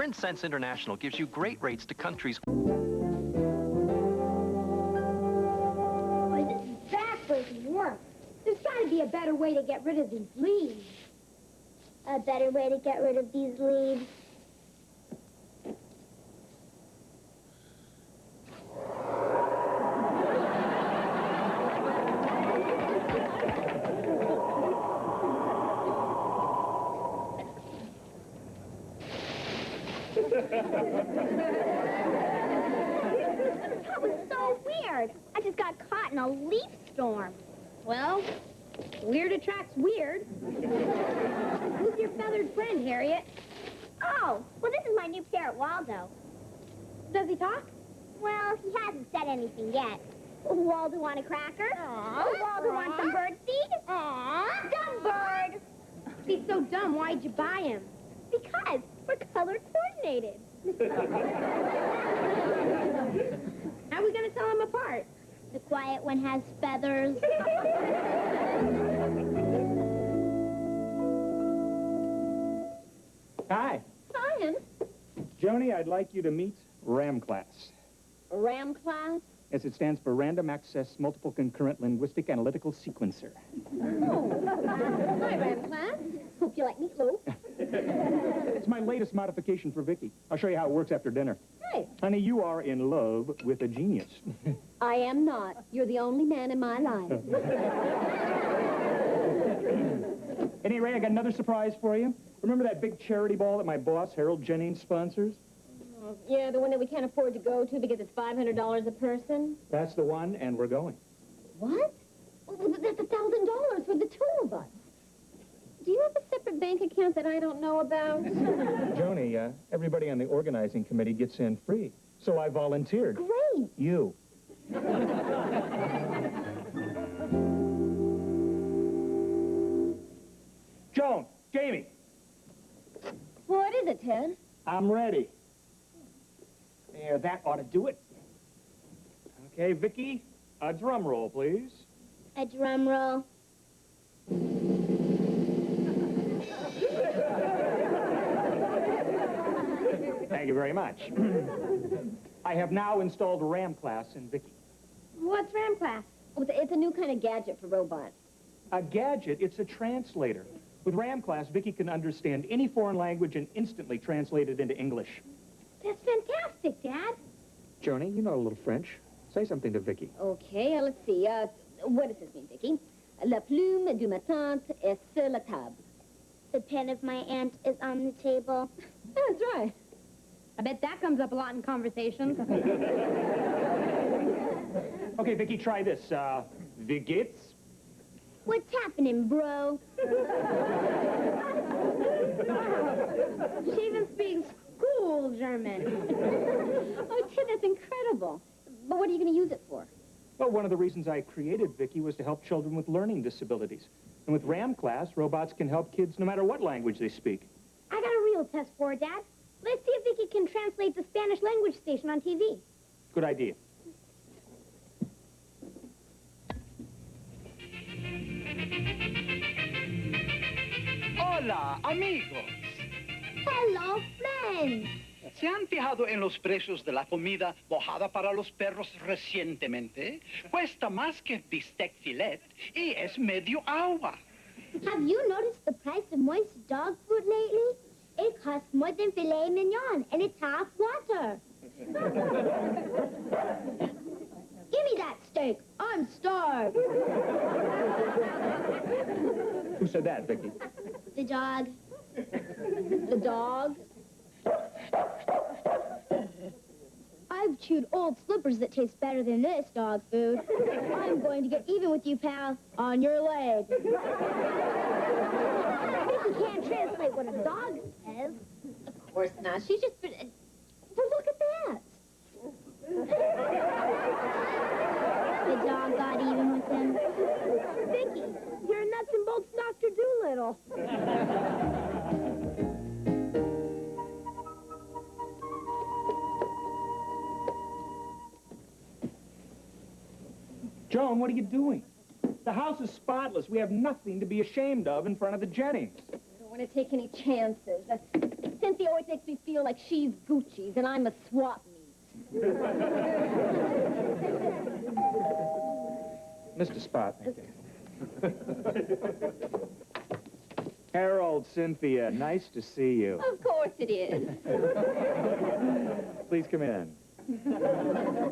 Common Sense International gives you great rates to countries. Boy, this is backbreaking work. There's got to be a better way to get rid of these leaves. A better way to get rid of these leaves. That was so weird. I just got caught in a leaf storm. Well, weird attracts weird. Who's your feathered friend, Harriet? Oh, well, this is my new parrot, Waldo. Does he talk? Well, he hasn't said anything yet. Waldo want a cracker? Aww. Waldo want some birdseed? Aww. Dumb bird! If he's so dumb, why'd you buy him? Because we're color coordinated. How are we going to tell them apart? The quiet one has feathers. Hi. Ryan. Joni, I'd like you to meet RAM class. RAM class? Yes, it stands for Random Access Multiple Concurrent Linguistic Analytical Sequencer. Oh. Hi, RAM class. Hope you like meatloaf. It's my latest modification for Vicki. I'll show you how it works after dinner. Hey. Honey, you are in love with a genius. I am not. You're the only man in my life. Anyway, I got another surprise for you. Remember that big charity ball that my boss, Harold Jennings, sponsors? Yeah, the one that we can't afford to go to because it's $500 a person. That's the one, and we're going. What? Well, that's $1,000 for the two of us. Do you have a separate bank account that I don't know about? Joni, everybody on the organizing committee gets in free, so I volunteered. Great. You. Joan, Jamie. What is it, Ted? I'm ready. There, that ought to do it. Okay, Vicki, a drum roll, please. A drum roll. Thank you very much. I have now installed RAM class in Vicki. What's RAM class? Oh, it's a new kind of gadget for robots. A gadget, it's a translator. With RAM class, Vicki can understand any foreign language and instantly translate it into English. That's fantastic, Dad. Joni, you know a little French. Say something to Vicki. Okay, let's see. What does this mean, Vicki? La plume de ma tante est sur la table. The pen of my aunt is on the table. That's right. I bet that comes up a lot in conversations. Okay, Vicki, try this. Vigits. What's happening, bro? She even speaks school German. Oh, Ted, that's incredible. But what are you going to use it for? Well, one of the reasons I created Vicki was to help children with learning disabilities. And with RAM class, robots can help kids no matter what language they speak. I got a real test for her, Dad. Let's see if Vicki can translate the Spanish language station on TV. Good idea. Hola, amigos. Hello, friends. ¿Se han fijado en los precios de la comida mojada para los perros recientemente? Cuesta más que bistec filet y es medio agua. Have you noticed the price of moist dog food lately? It costs more than filet mignon, and it's half water. Give me that steak. I'm starved. Who said that, Vicki? The dog. The dog? I've chewed old slippers that taste better than this dog food. I'm going to get even with you, pal, on your leg. Vicki can't translate what a dog says. Of course not. She's just been... Well, look at that. The dog got even with him. Vicki, you're a nuts and bolts Dr. Doolittle. Joan, what are you doing? The house is spotless. We have nothing to be ashamed of in front of the Jennings. I don't want to take any chances. Since Cynthia always makes me feel like she's Gucci's and I'm a swap meet. Mr. Spot. Harold, Cynthia, nice to see you. Of course it is. Please come in.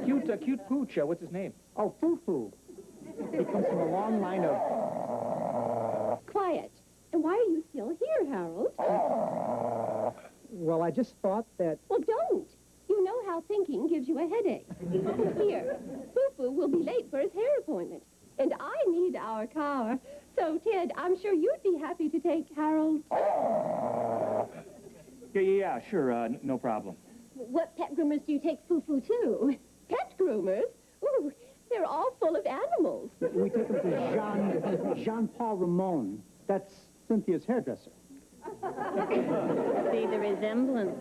Cute pooch. What's his name? Oh, Foo-Foo. He comes from a long line of... Quiet. And why are you still here, Harold? Well, I just thought that... Well, don't. You know how thinking gives you a headache. Here, Foo-Foo will be late for his hair appointment. And I need our car. So, Ted, I'm sure you'd be happy to take Harold. Yeah, sure. No problem. What pet groomers do you take Foo-Foo to? Pet groomers? Ooh, they're all full of animals. We take him to Jean-Paul Ramon. That's Cynthia's hairdresser. See the resemblance.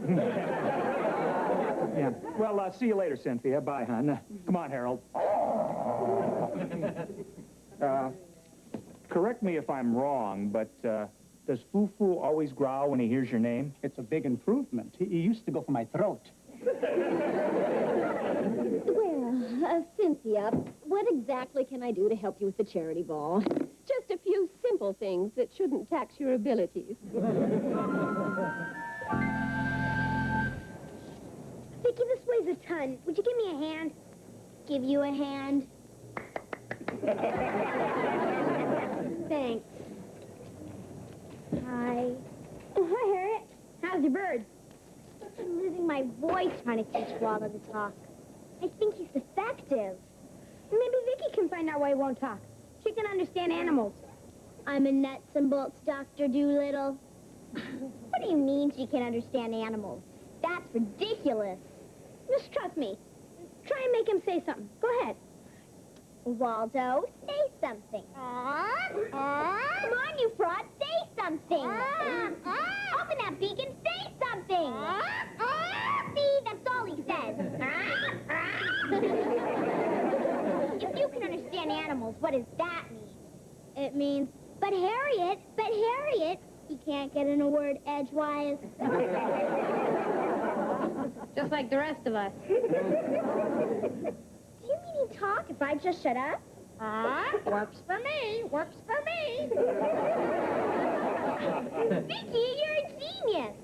Yeah. Well, see you later, Cynthia. Bye, hon. Come on, Harold. Correct me if I'm wrong, but does Foo-Foo always growl when he hears your name? It's a big improvement. He used to go for my throat. Well, Cynthia, what exactly can I do to help you with the charity ball? Just a few simple things that shouldn't tax your abilities. Vicki, this weighs a ton. Would you give me a hand? Give you a hand? Thanks. Hi. Oh, hi, Harriet. How's your bird? I'm losing my voice trying to teach Waldo to talk. I think he's defective. Maybe Vicki can find out why he won't talk. She can understand animals. I'm a nuts and bolts Dr. Doolittle. What do you mean she can understand animals? That's ridiculous. Just trust me. Try and make him say something. Go ahead. Waldo, say something. Come on, you fraud, say something. Open that beak and say something. See, that's all he says. If you can understand animals, what does that mean? It means, but Harriet, he can't get in a word edgewise. Just like the rest of us. Do you mean he'd talk if I just shut up? Works for me. Works for me. Vicki, you're a genius.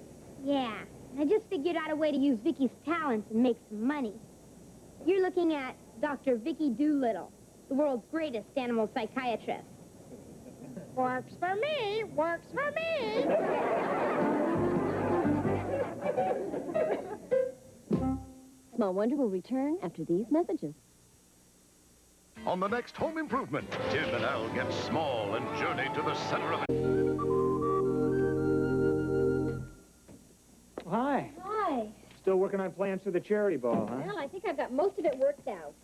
Yeah, I just figured out a way to use Vicki's talents and make some money. You're looking at Dr. Vicki Doolittle, the world's greatest animal psychiatrist. Works for me. Works for me. Small Wonder will return after these messages. On the next Home Improvement, Tim and Al get small and journey to the center of it. Hi. Hi. Still working on plans for the charity ball, huh? Well, I think I've got most of it worked out.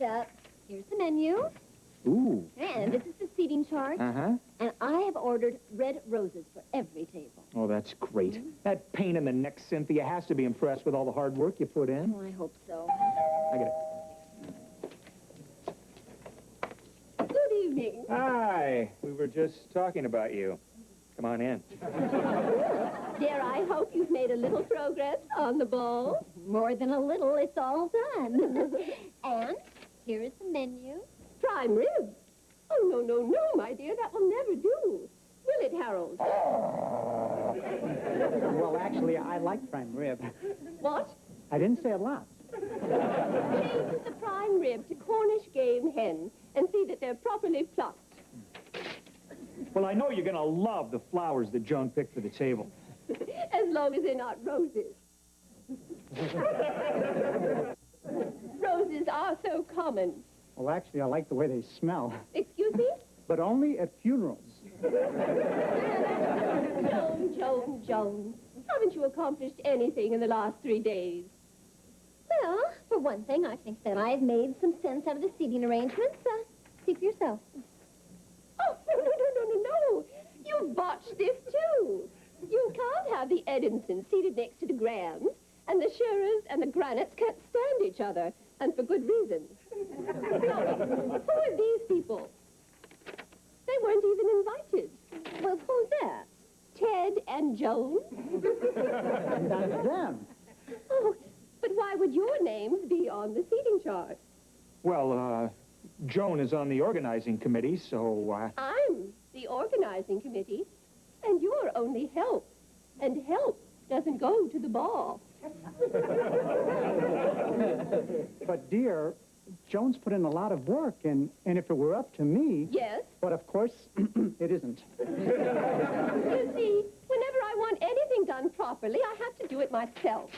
Here's the menu. Ooh. And this is the seating chart. Uh-huh. And I have ordered red roses for every table. Oh, that's great. That pain in the neck, Cynthia, has to be impressed with all the hard work you put in. Oh, I hope so. I get it. Good evening. Hi. We were just talking about you. Come on in. Dare I hope you've made a little progress on the ball? More than a little, it's all done. And here is the menu. Prime rib. Oh, no, my dear, that will never do. Will it, Harold? Well, actually, I like prime rib. What? I didn't say a lot. Change the prime rib to Cornish game hen and see that they're properly plucked. Well, I know you're going to love the flowers that Joan picked for the table. As long as they're not roses. Roses are so common. Well, actually, I like the way they smell. Excuse me? But only at funerals. Joan. Haven't you accomplished anything in the last 3 days? Well, for one thing, I think that I've made some sense out of the seating arrangements. See for yourself. Oh, no. You've botched this, too. You can't have the Edmondsons seated next to the Grahams, and the Shearers and the Granites can't stand each other, and for good reason. Now, who are these people? They weren't even invited. Well, who's that? Ted and Joan? That's them. Oh, but why would your names be on the seating chart? Well, Joan is on the organizing committee, so, I'm the organizing committee, and you're only help. And help doesn't go to the ball. But, dear, Joan's put in a lot of work, and if it were up to me... Yes? But, of course, it isn't. You see, whenever I want anything done properly, I have to do it myself.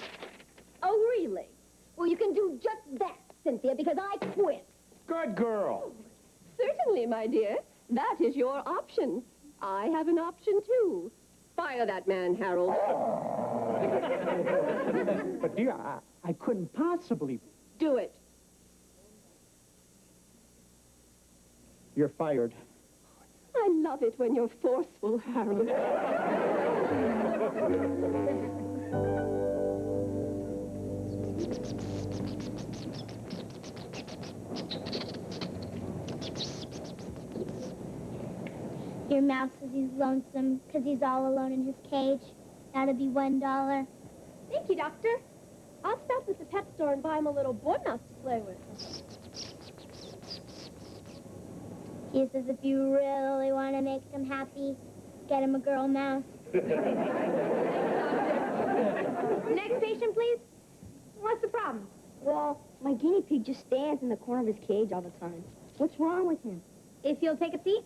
Oh, really? Well, you can do just that, Cynthia, because I quit. good girl. Certainly, my dear. That is your option. I have an option, too. Fire that man, Harold. But, dear, I couldn't possibly... Do it. You're fired. I love it when you're forceful, Harold. Your mouse says he's lonesome because he's all alone in his cage. That'll be $1. Thank you, Doctor. I'll stop at the pet store and buy him a little boy mouse to play with. He says if you really want to make him happy, get him a girl mouse. Next patient, please. What's the problem? Well, my guinea pig just stands in the corner of his cage all the time. What's wrong with him? If you'll take a seat.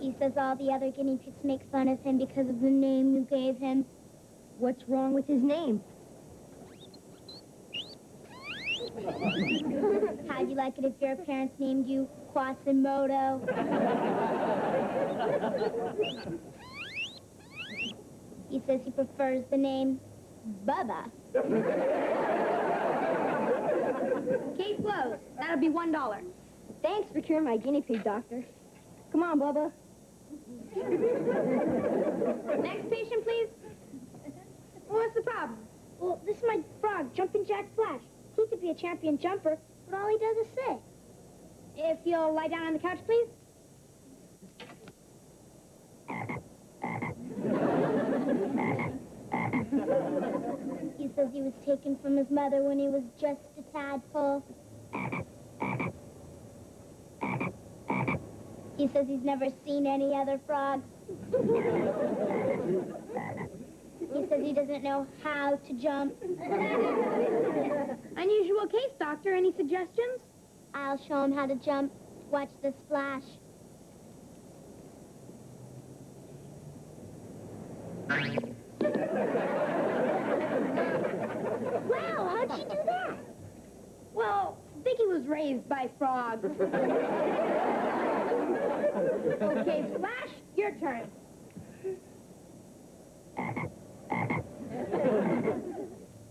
He says all the other guinea pigs make fun of him because of the name you gave him. What's wrong with his name? How'd you like it if your parents named you Quasimodo? He says he prefers the name Bubba. Case closed. That'll be $1. Thanks for curing my guinea pig, Doctor. Come on, Bubba. Next patient, please. What's the problem? Well, this is my frog, Jumping Jack Flash. He could be a champion jumper, but all he does is sit. If you'll lie down on the couch, please. He says he was taken from his mother when he was just a tadpole. He says he's never seen any other frogs. He says he doesn't know how to jump. Unusual case, Doctor. Any suggestions? I'll show him how to jump. Watch this flash. Wow, how'd she do that? Well, Vicki was raised by frogs. Okay, Flash, your turn.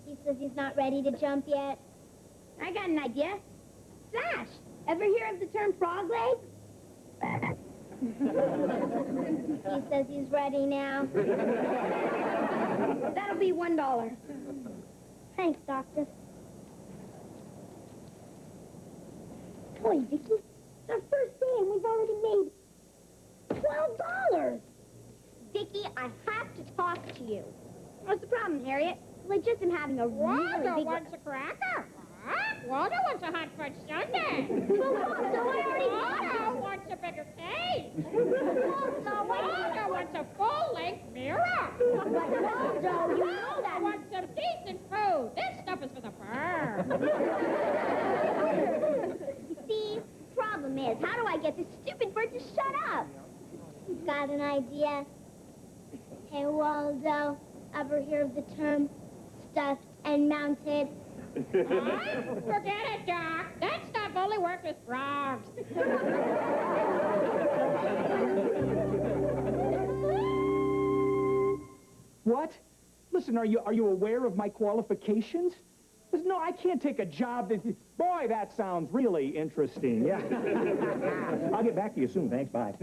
He says he's not ready to jump yet. I got an idea. Flash, ever hear of the term frog leg? He says he's ready now. That'll be $1. Thanks, Doctor. Boy, Vicki, it's our first day and we've already made $12. Vicki, I have to talk to you. What's the problem, Harriet? Well, I just am having a really big... wants a cracker. Waldo wants a hot fudge sundae. Well, Waldo, I already... Waldo wants a bigger cake. Waldo, Waldo wants a full-length mirror. Waldo, you know that... Waldo wants some decent food. This stuff is for the fur. You see, problem is, how do I get this stupid bird to shut up? Got an idea? Hey, Waldo, ever hear of the term stuffed and mounted? Forget it, Doc. That stuff only works with frogs. What? Listen, are you aware of my qualifications? Listen, no, I can't take a job that... Boy, that sounds really interesting, yeah. I'll get back to you soon, thanks, bye.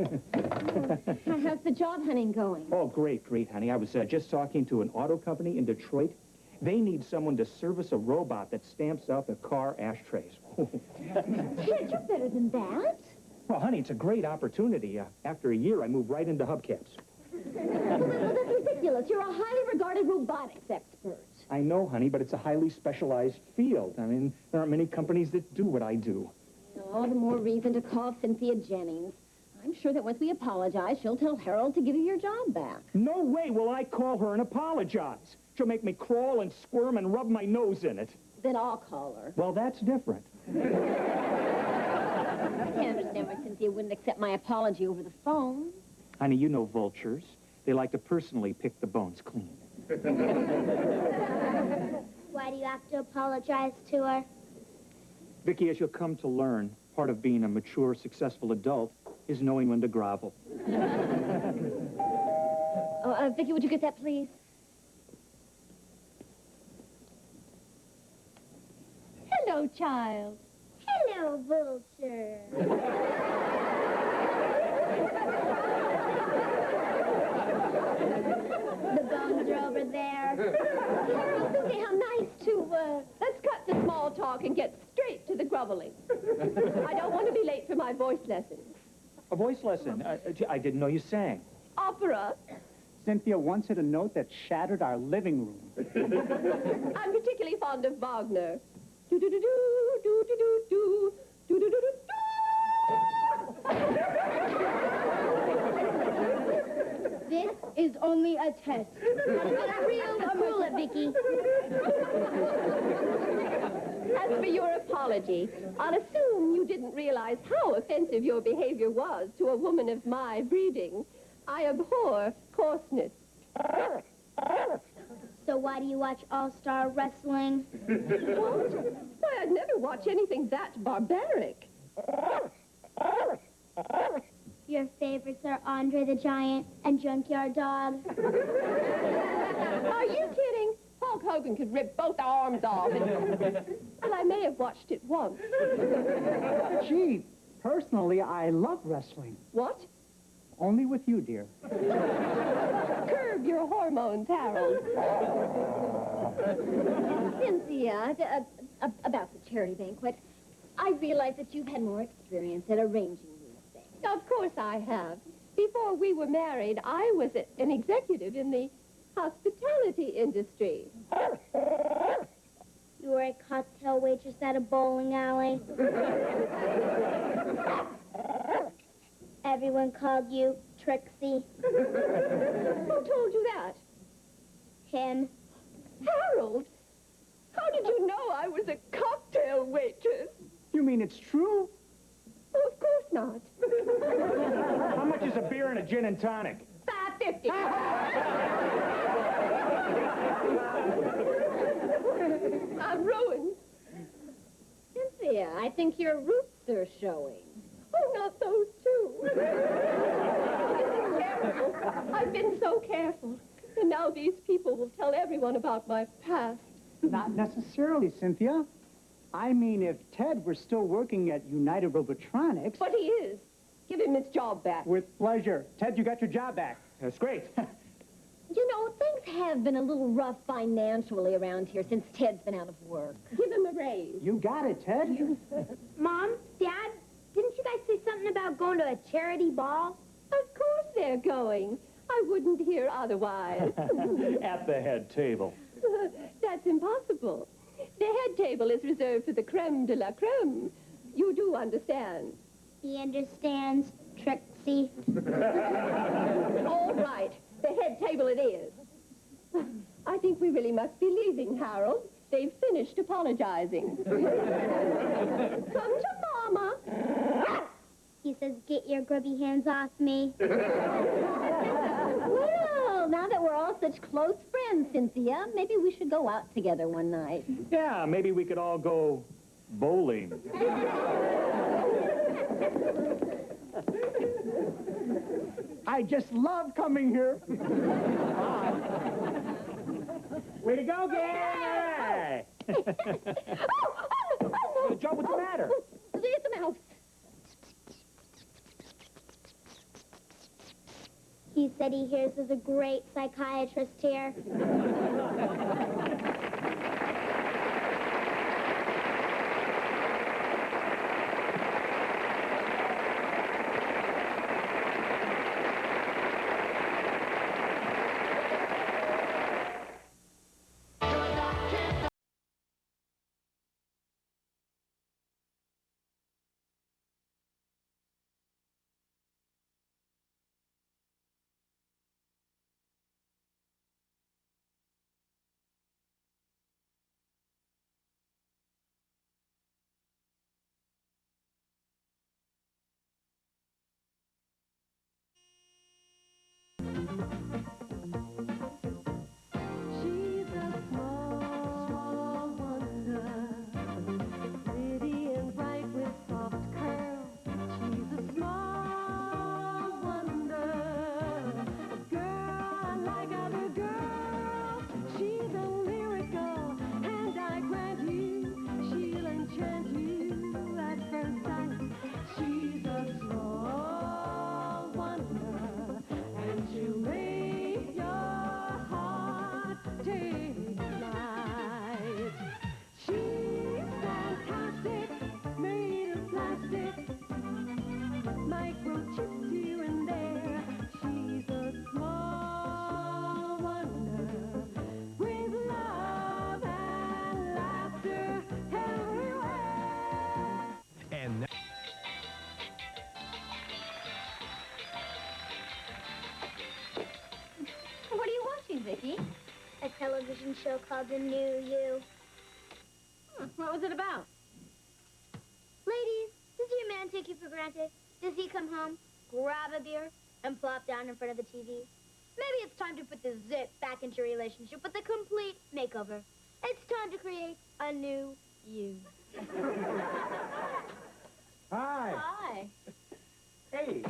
How's the job hunting going? Oh, great, honey. I was just talking to an auto company in Detroit. They need someone to service a robot that stamps out the car ashtrays. Ted, you're better than that. Well, honey, it's a great opportunity. After a year, I moved right into hubcaps. Well, that's ridiculous. You're a highly regarded robotics expert. I know, honey, but it's a highly specialized field. I mean, there aren't many companies that do what I do. All the more reason to call Cynthia Jennings. I'm sure that once we apologize, she'll tell Harold to give you your job back. No way will I call her and apologize. She'll make me crawl and squirm and rub my nose in it. Then I'll call her. Well, that's different. I can't understand why Cynthia wouldn't accept my apology over the phone. Honey, you know vultures. They like to personally pick the bones clean. Why do you have to apologize to her? Vicki, as you'll come to learn, part of being a mature, successful adult is knowing when to grovel. Vicki, would you get that, please? Hello, child. Hello, vulture. The bones are over there. Susie, how nice to, let's cut the small talk and get straight to the groveling. I don't want to be late for my voice lessons. A voice lesson? I didn't know you sang. Opera. Cynthia once hit a note that shattered our living room. I'm particularly fond of Wagner. Do-do-do-do, do-do-do-do, do-do-do-do-do. This is only a test. A real bullet, Vicki. As for your apology, I'll assume you didn't realize how offensive your behavior was to a woman of my breeding. I abhor coarseness. So why do you watch All-Star Wrestling? What? Why, I'd never watch anything that barbaric. Your favorites are Andre the Giant and Junkyard Dog. Are you kidding? Hulk Hogan could rip both arms off. Well, I may have watched it once. Gee, personally, I love wrestling. What? Only with you, dear. Curb your hormones, Harold. Cynthia, about the charity banquet, I realize that you've had more experience at arranging these things. Of course I have. Before we were married, I was an executive in the hospitality industry. You were a cocktail waitress at a bowling alley. Everyone called you Trixie. Who told you that? Him. Harold, how did you know I was a cocktail waitress? You mean it's true? Oh, of course not. How much is a beer and a gin and tonic? $5.50. I'm ruined. Cynthia, I think your roots are showing. Oh, not those two. Terrible. I've been so careful. And now these people will tell everyone about my past. Not necessarily, Cynthia. I mean, if Ted were still working at United Robotronics... But he is. Give him his job back. With pleasure. Ted, you got your job back. That's great. You know, things have been a little rough financially around here since Ted's been out of work. Give him a raise. You got it, Ted. Mom, Dad, didn't you guys say something about going to a charity ball? Of course they're going. I wouldn't hear otherwise. At the head table. That's impossible. The head table is reserved for the creme de la creme. You do understand. He understands, Trixie. All right. The head table it is. I think we really must be leaving, Harold. They've finished apologizing. Come to Mama. He says, get your grubby hands off me. Well, now that we're all such close friends, Cynthia, maybe we should go out together one night. Yeah, maybe we could all go bowling. I just love coming here. Way to go, gang! Joe, what's the matter? It's a mouse. He said he hears there's a great psychiatrist here. Vicki? A television show called The New You. What was it about? Ladies, does your man take you for granted? Does he come home, grab a beer, and plop down in front of the TV? Maybe it's time to put the zip back into your relationship with a complete makeover. It's time to create a new you. Hi. Hi. Hey,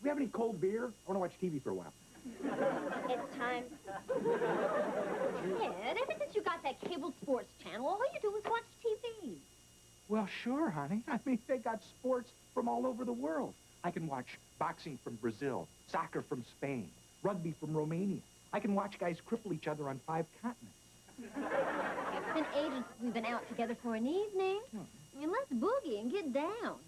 we have any cold beer? I want to watch TV for a while. It's time. Ted, ever since you got that cable sports channel, all you do is watch TV. Well, sure, honey. I mean, they got sports from all over the world. I can watch boxing from Brazil, soccer from Spain, rugby from Romania. I can watch guys cripple each other on 5 continents. It's been ages since we've been out together for an evening. I mean, let's boogie and get down.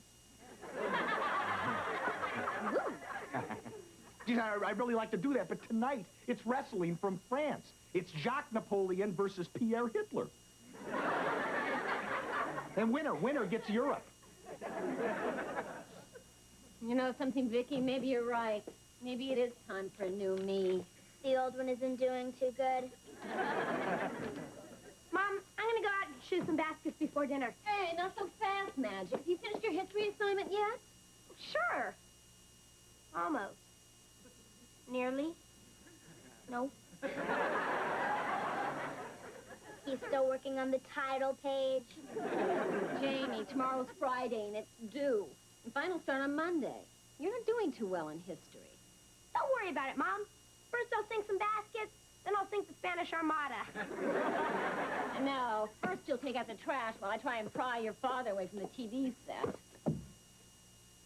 Geez, I'd really like to do that, but tonight it's wrestling from France. It's Jacques Napoleon versus Pierre Hitler. And winner gets Europe. You know something, Vicki? Maybe you're right. Maybe it is time for a new me. The old one isn't doing too good. Mom, I'm gonna go out and shoot some baskets before dinner. Hey, not so fast, Magic. Have you finished your history assignment yet? Sure. Almost. Nearly. No. He's still working on the title page. Jamie, tomorrow's Friday and it's due. And finals start on Monday. You're not doing too well in history. Don't worry about it, Mom. First I'll sink some baskets, then I'll sink the Spanish Armada. No, first you'll take out the trash while I try and pry your father away from the TV set.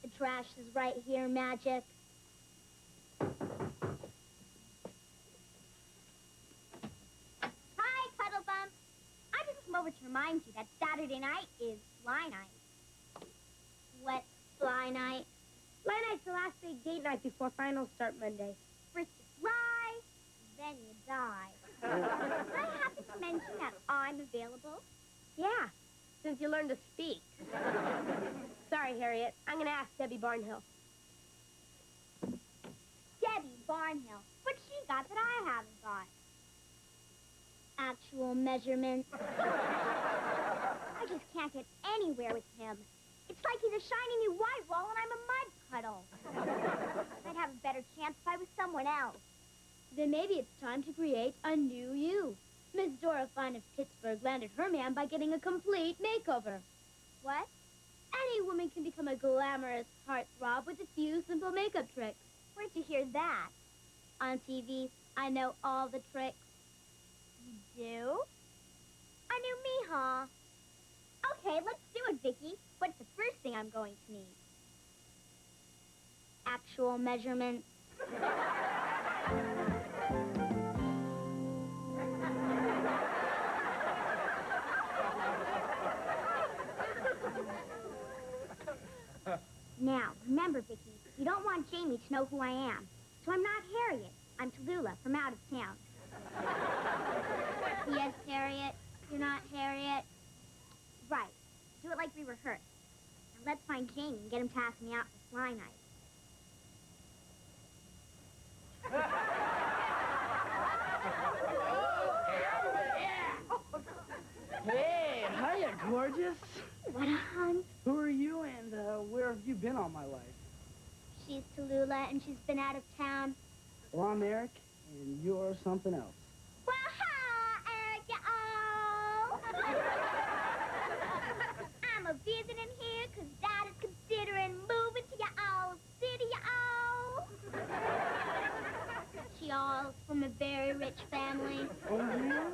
The trash is right here, Magic. Hi, Cuddle Bump. I just came over to remind you that Saturday night is Fly Night. What's Fly Night? Fly night's the last big date night before finals start Monday. First you fly, then you die. I happen to mention that I'm available. Yeah, since you learned to speak. Sorry, Harriet. I'm gonna ask Debbie Barnhill. Debbie Barnhill. What's she got that I haven't got? Actual measurements. I just can't get anywhere with him. It's like he's a shiny new white wall and I'm a mud puddle. I'd have a better chance if I was someone else. Then maybe it's time to create a new you. Miss Dora Fine of Pittsburgh landed her man by getting a complete makeover. What? Any woman can become a glamorous heartthrob with a few simple makeup tricks. Where'd you hear that? On TV, I know all the tricks. You do? A new me, huh? Okay, let's do it, Vicki. What's the first thing I'm going to need? Actual measurements. Now, remember, Vicki, you don't want Jamie to know who I am. So I'm not Harriet. I'm Tallulah from out of town. Yes, Harriet. You're not Harriet. Right. Do it like we rehearsed. And let's find Jamie and get him to ask me out for Fly Night. Hey, hiya, gorgeous. What a hunk. Who are you and where have you been all my life? She's Tallulah, and she's been out of town. Well, I'm Eric, and you're something else. Well, hi, Eric, y'all. I'm a visiting here because Dad is considering moving to y'all city, y'all. She all's from a very rich family. Oh, yeah?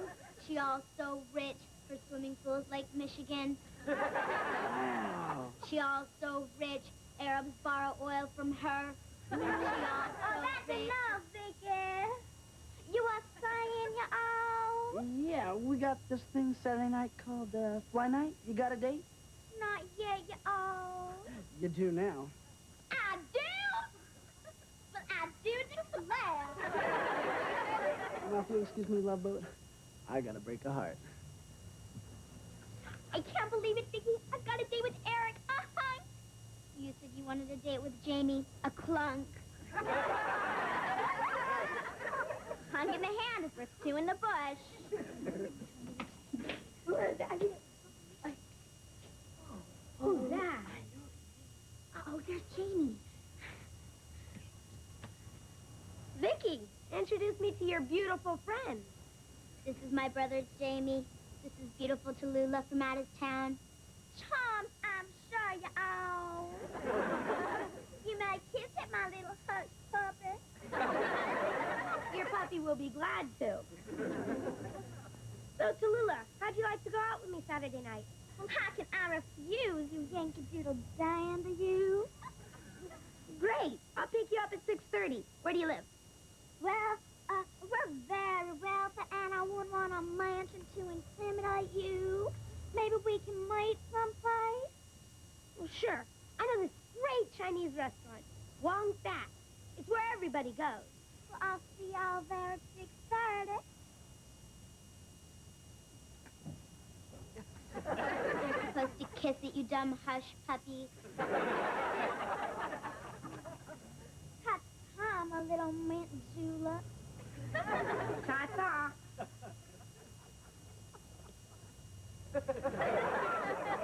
She all's so rich, her swimming pool's Lake Michigan. Wow. She all's so rich, Arabs borrow oil from her. She all's so that's rich. Enough, Vicki. You are saying, y'all? Yeah, we got this thing Saturday night called Fly Night. You got a date? Not yet, y'all. You do now. I do? But I do for laugh. Now, if you'll excuse me, love boat, I gotta break a heart. I can't believe it, Vicki. I've got a date with Eric. Uh-huh. You said you wanted a date with Jamie, a clunk. Hunk in the hand, one for two in the bush. Who's that? Oh, there's Jamie. Vicki, introduce me to your beautiful friend. This is my brother, Jamie. This is beautiful Tallulah from out of town. Chomp, I'm sure you all. You may kiss it, my little hush puppy. Your puppy will be glad to. So, Tallulah, how'd you like to go out with me Saturday night? Well, how can I refuse, you Yankee Doodle dander, you? Great. I'll pick you up at 6:30. Where do you live? Well, we're very wealthy, and I wouldn't want a mansion to intimidate you. Maybe we can meet someplace? Well, sure. I know this great Chinese restaurant, Wong Fat. It's where everybody goes. Well, I'll see y'all there at 6:30. You're supposed to kiss it, you dumb hush puppy. Ta-ta, my little mint julep. Ta-ta.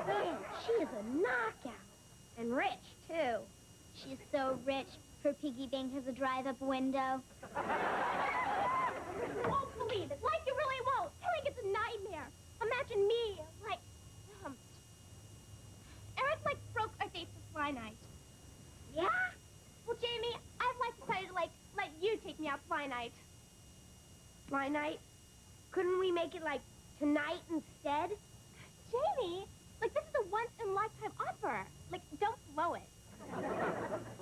Man, she is a knockout. And rich, too. She's so rich, her piggy bank has a drive-up window. You won't believe it. Like you really won't. I think it's a nightmare. Imagine me, like, Eric, like, broke our date for fly night. Yeah? Well, Jamie, I'd like to tell you to, like, let you take me out fly night. Fly night? Couldn't we make it, like, tonight instead? Jamie, like, this is a once-in-a-lifetime offer. Like, don't blow it.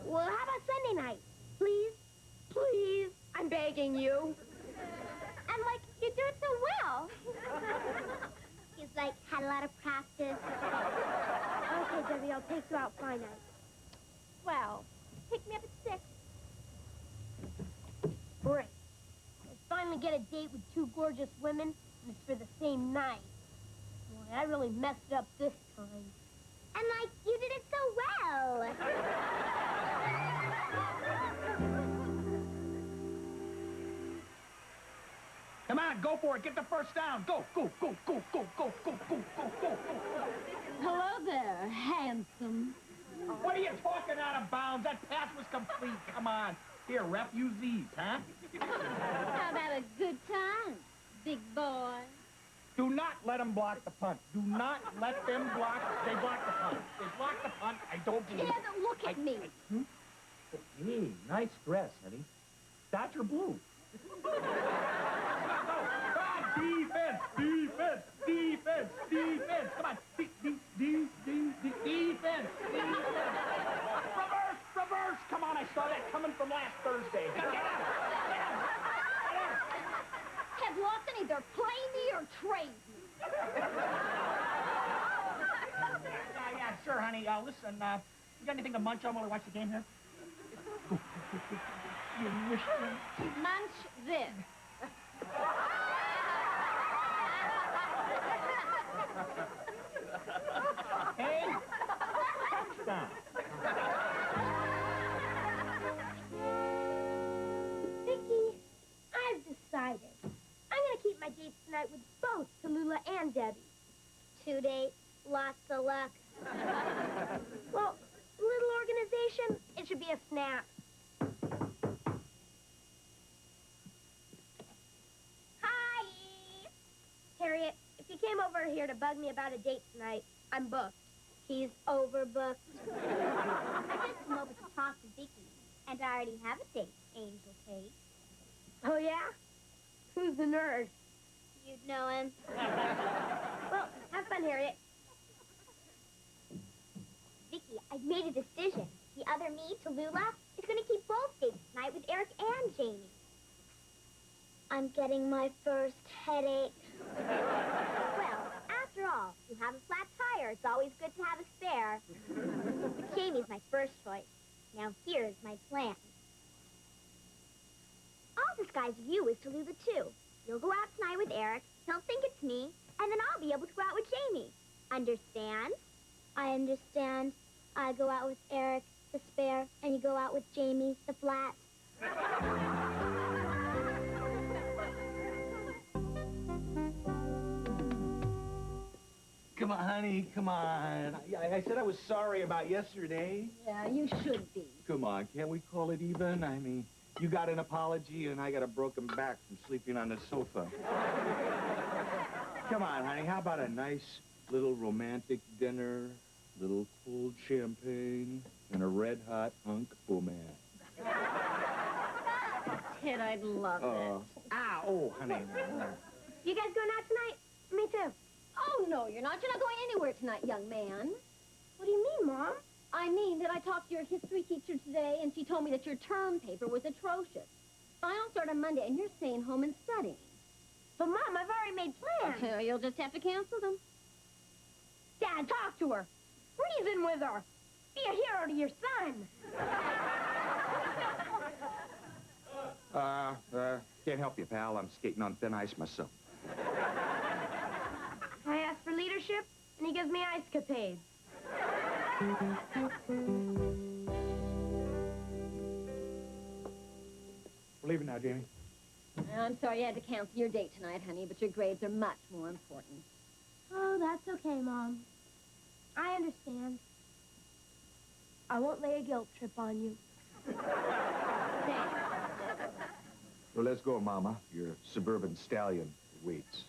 Well, how about Sunday night? Please? Please? I'm begging you. And, like, you do it so well. He's, like, had a lot of practice. Okay, Debbie, I'll take you out fly night. Well, pick me up at 6. Great. I finally get a date with two gorgeous women, and it's for the same night. Boy, I really messed it up this time. And, like, you did it so well. Come on, go for it. Get the first down. Go, go, go, go, go, go, go, go, go, go. Hello there, handsome. What are you talking out of bounds? That pass was complete. Come on. Here, ref, use these, huh? How about a good time, big boy? Do not let them block the punt. Do not let them block. They block the punt. They block the punt. I don't believe it. Kid, look at me. Hey, nice dress, honey. Dodger blue. Go. Defense, defense, defense, defense. Come on. Defense. Reverse, reverse. Come on, I saw that coming from last Thursday. Get out. Ted Lawson, either play me or trade me. Yeah, sure, honey. Listen, you got anything to munch on while we watch the game here? Munch this. Hey, touchdown. Vicki, I've decided. I'm going to keep my dates tonight with both Tallulah and Debbie. 2 dates, lots of luck. Well, little organization, it should be a snap. Hi! Harriet, if you came over here to bug me about a date tonight, I'm booked. He's overbooked. I just come over to talk to Vicki, and I already have a date, Angel Kate. Oh, yeah? Who's the nerd? You'd know him. Well, have fun, Harriet. Vicki, I've made a decision. The other me, Tallulah, is going to keep both dates tonight with Eric and Jamie. I'm getting my first headache. Well, after all, you have a flat tire. It's always good to have a spare. But Jamie's my first choice. Now here's my plan. I'll disguise you as Tallulah, too. You'll go out tonight with Eric, he'll think it's me, and then I'll be able to go out with Jamie. Understand? I understand. I go out with Eric, the spare, and you go out with Jamie, the flat. come on, honey, come on. I said I was sorry about yesterday. Yeah, you should be. Come on, can't we call it even? I mean, you got an apology and I got a broken back from sleeping on the sofa. Come on, honey, how about a nice little romantic dinner, little cold champagne, and a red-hot hunk of man? Ted, I'd love it. Oh, honey. You guys going out tonight? Me too. Oh, no, you're not. You're not going anywhere tonight, young man. What do you mean, Mom? I mean that I talked to your history teacher today, and she told me that your term paper was atrocious. Finals start on Monday, and you're staying home and studying. But, Mom, I've already made plans. So you'll just have to cancel them. Dad, talk to her. Reason with her. Be a hero to your son. Can't help you, pal. I'm skating on thin ice myself. I ask for leadership, and he gives me ice capades. We're leaving now, Jamie. I'm sorry you had to cancel your date tonight, honey, but your grades are much more important. Oh, that's okay, Mom. I understand. I won't lay a guilt trip on you. Thanks. Well, let's go, Mama. Your suburban stallion waits.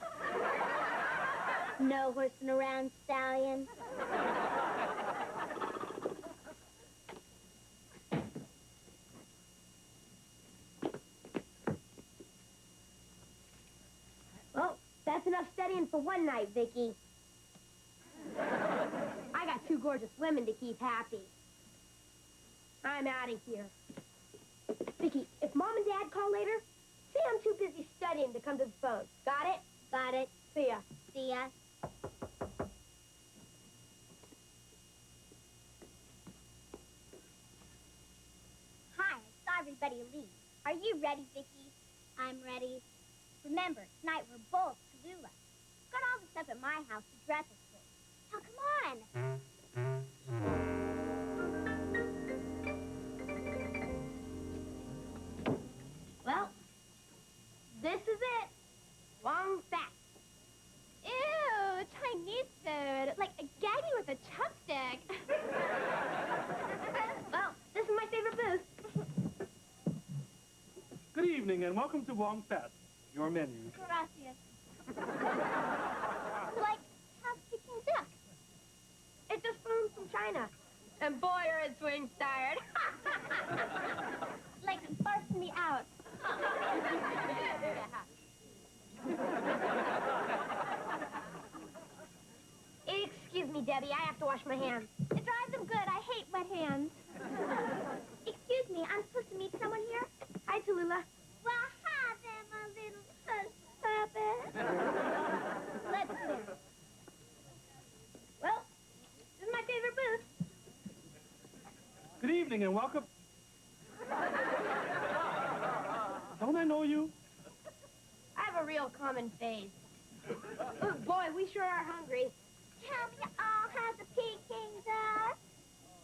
No horsing around, stallion. Well, that's enough studying for one night, Vicki. I got two gorgeous women to keep happy. I'm out of here. Vicki, if Mom and Dad call later, say I'm too busy studying to come to the phone. Got it? Got it. See ya. See ya. Hi, I saw everybody leave. Are you ready, Vicki? I'm ready. Remember, tonight we're both Tallulah. Got all the stuff at my house to dress us with. Now, come on. Well, this is it. Long fat. Ew, Chinese food. Like a gaggy with a chopstick. Well, this is my favorite booth. Good evening and welcome to Wong Fat. Your menu. Gracias. Like half-picking duck. It's a spoon from China. And boy, are its wings tired. Like barfing me out. Excuse me, Debbie. I have to wash my hands. It drives them good. I hate wet hands. Excuse me, I'm supposed to meet someone here? Hi, Tallulah. Well, hi there, my little hush puppet. Let's sit in. Well, this is my favorite booth. Good evening and welcome. Don't I know you? I have a real common face. Oh, boy, we sure are hungry. Tell me all how the Peking's are.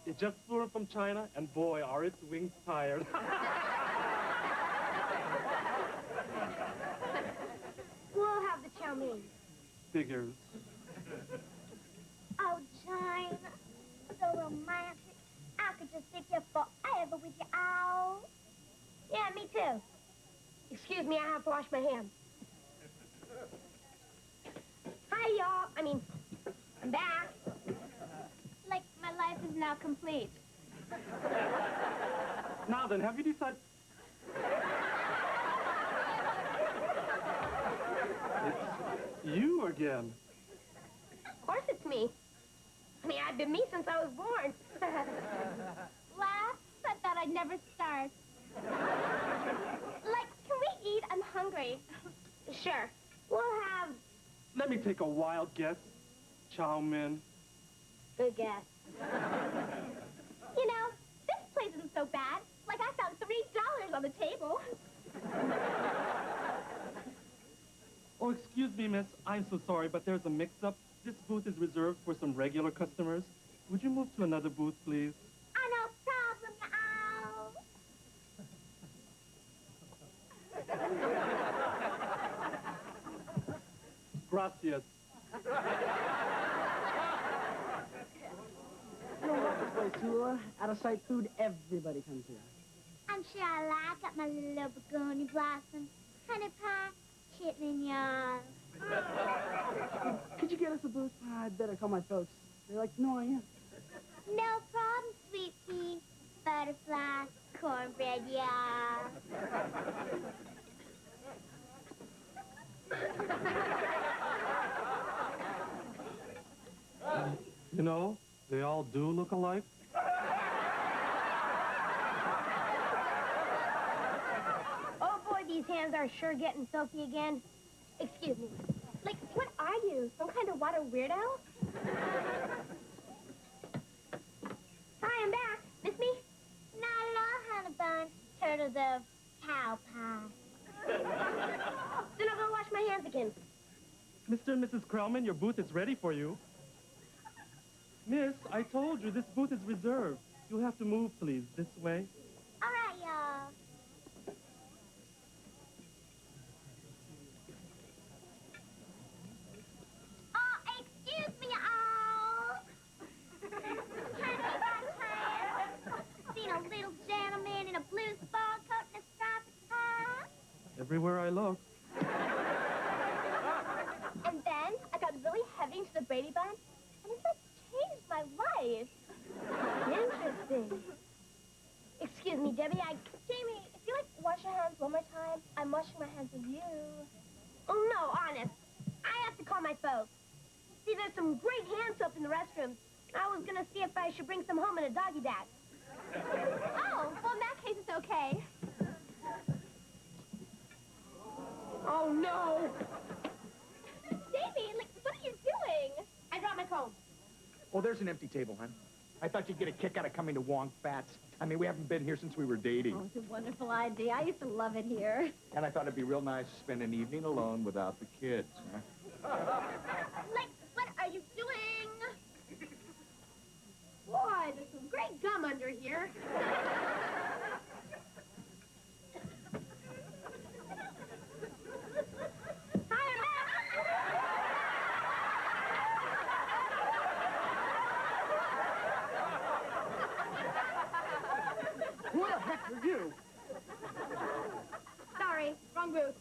It just flew in from China and boy, are its wings tired. We'll have the chow mein. Figures. Oh, Jane, so romantic. I could just sit here forever with you all. Yeah, me too. Excuse me, I have to wash my hands. Hi, y'all. I'm back. Like my life is now complete. Now then, have you decided? It's you again. Of course it's me. I've been me since I was born. Laugh, but thought I'd never start. Like, can we eat? I'm hungry. Sure. We'll have... Let me take a wild guess. Chow mein. Good guess. You know, this place isn't so bad. Like, I found $3 on the table. Oh, excuse me, miss. I'm so sorry, but there's a mix-up. This booth is reserved for some regular customers. Would you move to another booth, please? Oh, no problem, y'all. Gracias. Boy, Tula, out-of-sight food, everybody comes here. I'm sure I like it, my little begonias blossom. Honey pie, chitlin y'all. Could you get us a booth? I'd better call my folks. They like to know I am. No problem, sweet pea. Butterfly, cornbread, y'all. You know, they all do look alike. Oh, boy, these hands are sure getting filthy again. Excuse me. Like, what are you? Some kind of water weirdo? Hi, I'm back. Miss me? Not at all, honey bun. Turtles of cow pie. Then I'll go wash my hands again. Mr. and Mrs. Krellman, your booth is ready for you. Miss, I told you this booth is reserved. You'll have to move, please, this way. All right, y'all. Oh, excuse me, all. Seen a little gentleman in a blue sport coat and a striped tie. Everywhere I look. And then I got really heavy into the Brady Bunch, and it's like changed my life. Interesting. Excuse me, Debbie, Jamie, if you like wash your hands one more time, I'm washing my hands with you. Oh, no, honest. I have to call my folks. See, there's some great hand soap in the restrooms. I was gonna see if I should bring some home in a doggy bag. Oh, well, in that case, it's okay. Oh, no. Davey, like, what are you doing? I dropped my comb. Oh, there's an empty table, hon. I thought you'd get a kick out of coming to Wong Fats. I mean, we haven't been here since we were dating. Oh, it's a wonderful idea. I used to love it here. And I thought it'd be real nice to spend an evening alone without the kids, huh? Like, what are you doing? Boy, there's some great gum under here. Who the heck are you? Sorry, wrong booth.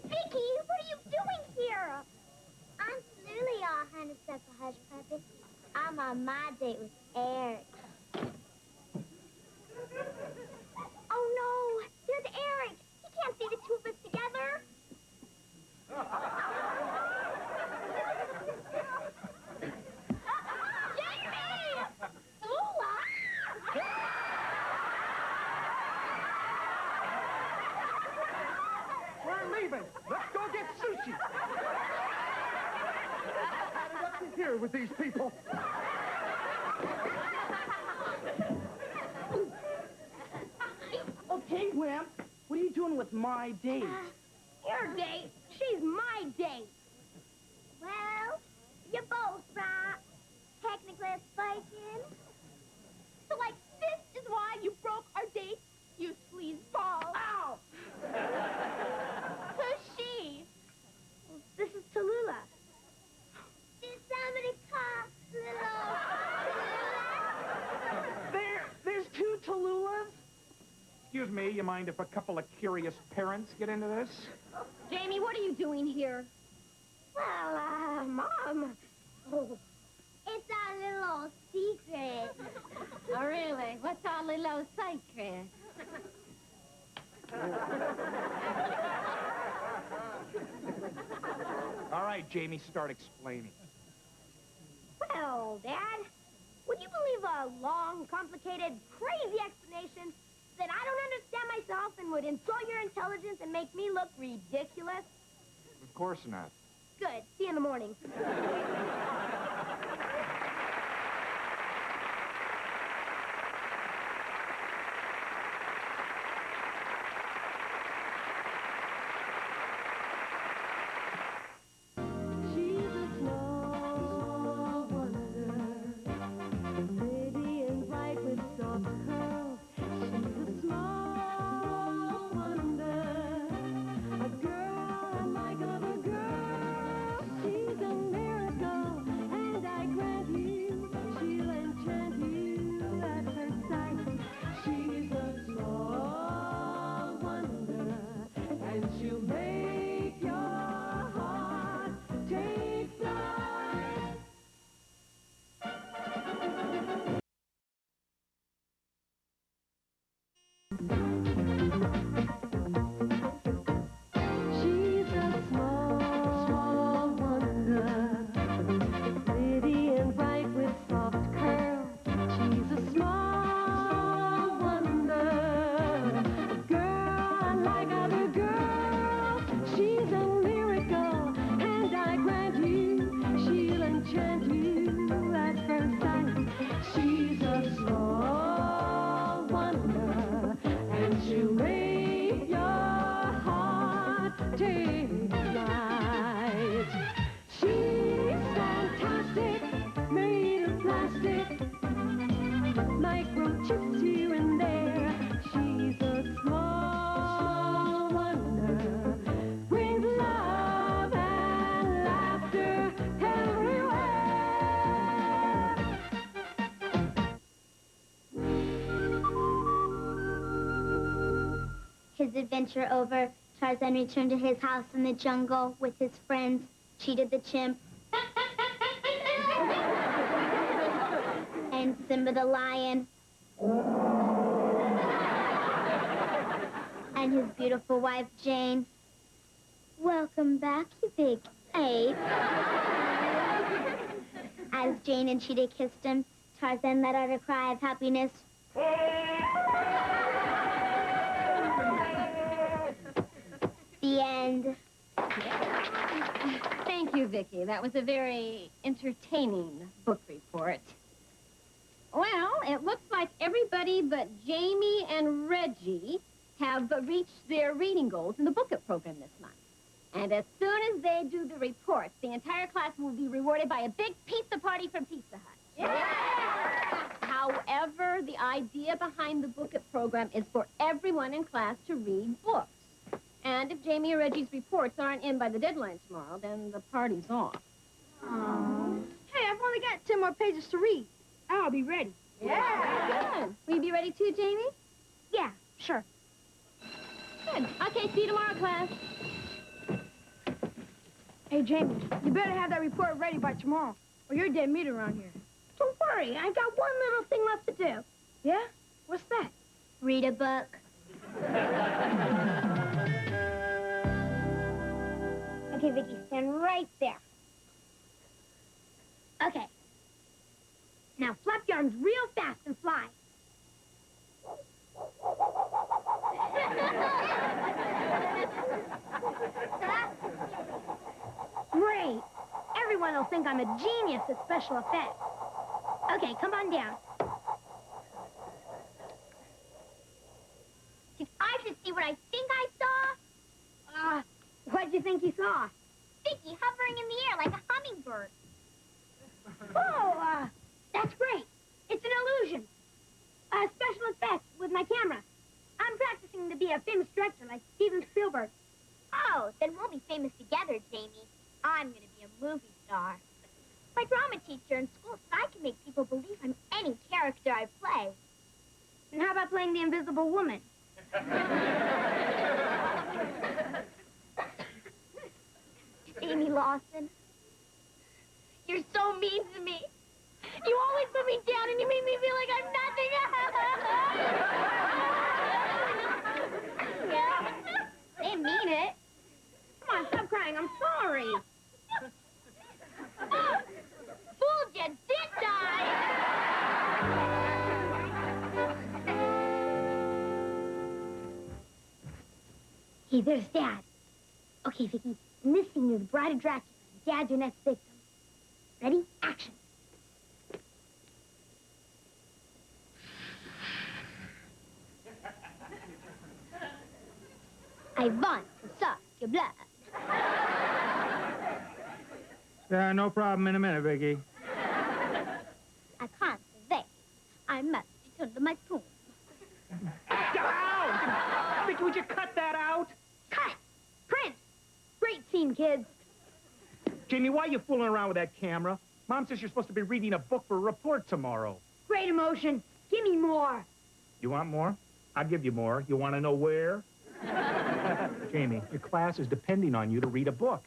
Vicki, what are you doing here? I'm Lily, all honeysuckle hush puppy. I'm on my date with Eric. Oh, no. There's Eric. He can't see the two of us together. Jamie! Ooh, We're leaving. Let's go get sushi. Had it up to here with these people. Okay, Wimp. What are you doing with my date? Your date? She's my date. well, you're both right. Technically speaking. So, like, this is why you broke our date, you sleazeball. Ow! Who's she? This is Tallulah. Did somebody call little There's two Tallulahs? Excuse me, you mind if a couple of curious parents get into this? Jamie, what are you doing here? Well, Mom. Oh, It's our little secret. Oh, really? What's our little secret? All right, Jamie, start explaining. well, Dad, would you believe a long, complicated, crazy explanation that I don't understand myself and would insult your intelligence and make me look ridiculous? Of course not. Good. See you in the morning. His adventure over, Tarzan returned to his house in the jungle with his friends, cheated the chimp, and Simba the lion, and his beautiful wife, Jane. Welcome back, you big ape. As Jane and Cheetah kissed him, Tarzan let out a cry of happiness. The end. Thank you, Vicki. That was a very entertaining book report. Well, it looks like everybody but Jamie and Reggie have reached their reading goals in the book program this month. And as soon as they do the reports, the entire class will be rewarded by a big pizza party from Pizza Hut. Yeah! However, the idea behind the book program is for everyone in class to read books. And if Jamie or Reggie's reports aren't in by the deadline tomorrow, then the party's off. Aww. Hey, I've only got 10 more pages to read. I'll be ready. Yeah. Good. Will you be ready too, Jamie? Yeah, sure. Good. Okay, see you tomorrow, class. Hey, Jamie, you better have that report ready by tomorrow, or you're dead meat around here. Don't worry, I've got one little thing left to do. Yeah? What's that? Read a book. Okay, Vicki, stand right there. Okay. Now flap your arms real fast and fly. Great. Everyone will think I'm a genius at special effects. Okay, come on down. If I could see what I think I saw. What'd you think you saw? Vicki hovering in the air like a hummingbird. Oh, that's great. It's an illusion. Special effects with my camera. I'm practicing to be a famous director like Steven Spielberg. Oh, then we'll be famous together, Jamie. I'm going to be a movie star. My drama teacher in school said I can make people believe I'm any character I play. And how about playing the Invisible Woman? Amy Lawson, you're so mean to me. You always put me down and you make me feel like I'm nothing. I didn't mean it. Come on, stop crying. I'm sorry. Fooled you, didn't I? Hey, there's Dad. Okay, Vicki, in this scene, you're the bride of Dracula. Dad's your next victim. Ready? Action. I want to suck your blood. Yeah, no problem in a minute, Vicki. I can't survey. I must return to my spoon. Down! Vicki, would you cut that out? Cut! Print! Great scene, kids. Jamie, why are you fooling around with that camera? Mom says you're supposed to be reading a book for a report tomorrow. Great emotion. Give me more. You want more? I'll give you more. You want to know where? Jamie, your class is depending on you to read a book.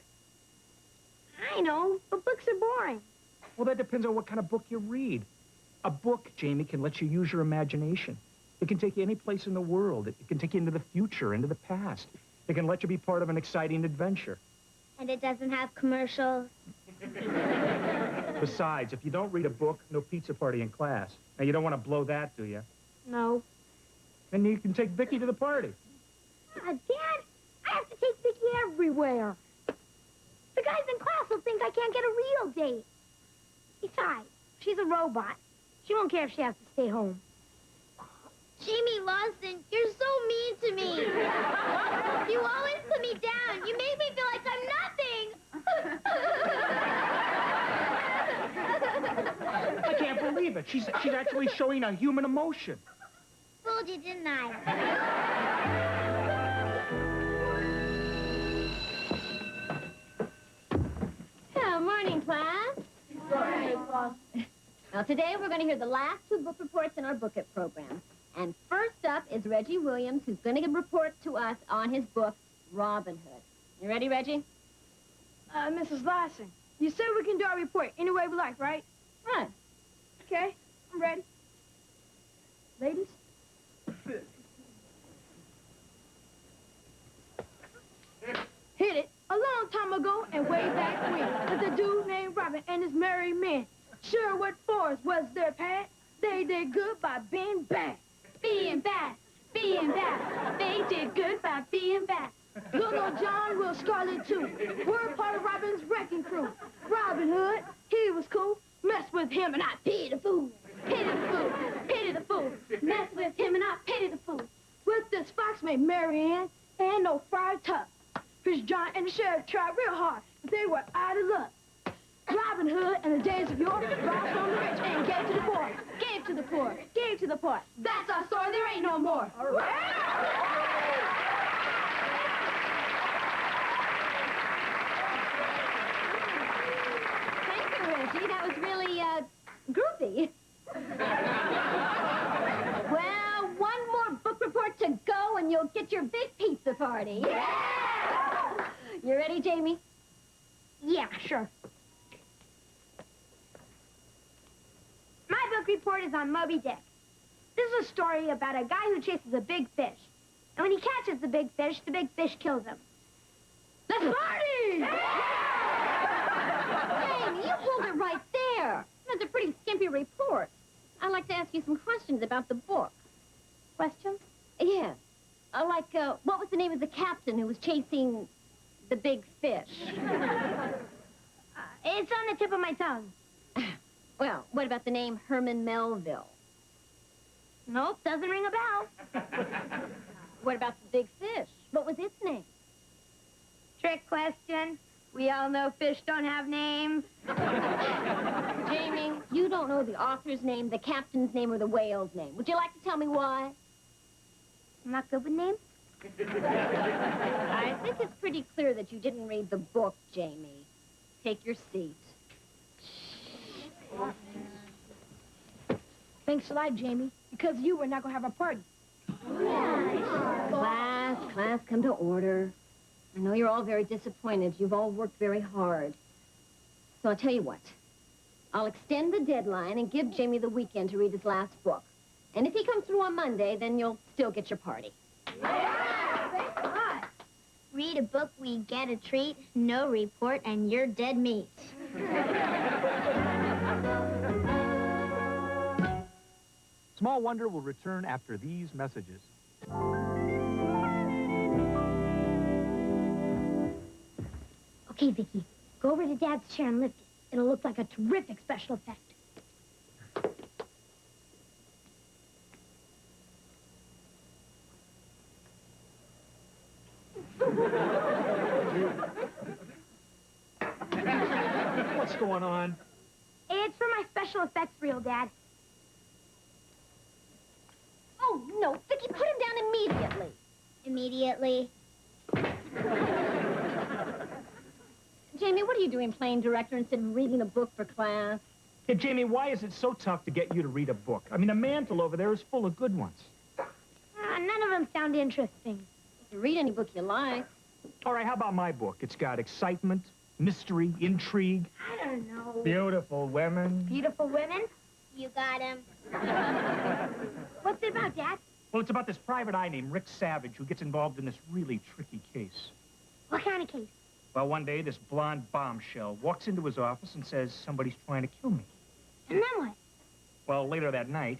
I know, but books are boring. Well, that depends on what kind of book you read. A book, Jamie, can let you use your imagination. It can take you any place in the world. It can take you into the future, into the past. It can let you be part of an exciting adventure. And it doesn't have commercials. Besides, if you don't read a book, no pizza party in class. Now, you don't want to blow that, do you? No. Then you can take Vicki to the party. Dad, I have to take Vicki everywhere. The guys in class will think I can't get a real date. Besides, she's a robot. She won't care if she has to stay home. Jamie Lawson, you're so mean to me. You always put me down. You make me feel like I'm nothing. I can't believe it. She's actually showing a human emotion. Fooled you, didn't I? Good morning, class. Good morning, class. Now, today we're going to hear the last two book reports in our book program. And first up is Reggie Williams, who's going to report to us on his book, Robin Hood. You ready, Reggie? Mrs. Larson, you said we can do our report any way we like, right? Right. Okay, I'm ready. Ladies? Hit it. A long time ago and way back when, there's a dude named Robin and his merry men. Sure what for was their path. They did good by being bad. Being bad. Being bad. They did good by being bad. Little John Will Scarlet too. We're part of Robin's wrecking crew. Robin Hood, he was cool. Mess with him and I pity the fool. Pity the fool. Pity the fool. Mess with him and I pity the fool. With this fox named Mary Ann and no Friar Tuck. Fish John and the sheriff tried real hard, but they were out of luck. Robin Hood in the days of yore robbed from the rich and gave to the poor. Gave to the poor. Gave to the poor. That's our story. There ain't no more. All right. Reggie, that was really, groovy. Well, one more book report to go and you'll get your big pizza party. Yeah! You ready, Jamie? Yeah, sure. My book report is on Moby Dick. This is a story about a guy who chases a big fish. And when he catches the big fish kills him. Let's party! Jamie, you hold it right there. That's a pretty skimpy report. I'd like to ask you some questions about the book. Questions? Yeah. What was the name of the captain who was chasing the big fish? It's on the tip of my tongue. Well, what about the name Herman Melville? Nope, doesn't ring a bell. What about the big fish? What was its name? Trick question. We all know fish don't have names. Jamie, you don't know the author's name, the captain's name, or the whale's name. Would you like to tell me why? I'm not good with names. I think it's pretty clear that you didn't read the book, Jamie. Take your seat. Thanks a lot, Jamie. Because of you, we're not going to have a party. Class, come to order. I know you're all very disappointed. You've all worked very hard. So I'll tell you what. I'll extend the deadline and give Jamie the weekend to read his last book. And if he comes through on Monday, then you'll still get your party. Thanks a lot. Read a book, we get a treat. No report, and you're dead meat. Small Wonder will return after these messages. Okay, Vicki, go over to Dad's chair and lift it. It'll look like a terrific special effect. What's going on? It's for my special effects reel, Dad. Oh, no, Vicki, put him down immediately. Immediately. Jamie, what are you doing playing director instead of reading a book for class? Hey, Jamie, why is it so tough to get you to read a book? I mean, the mantle over there is full of good ones. None of them sound interesting. You can read any book you like. All right, how about my book? It's got excitement, mystery, intrigue. I don't know. Beautiful women. Beautiful women? You got him. What's it about, Dad? Well, it's about this private eye named Rick Savage who gets involved in this really tricky case. What kind of case? Well, one day, this blonde bombshell walks into his office and says, somebody's trying to kill me. And then what? Well, later that night,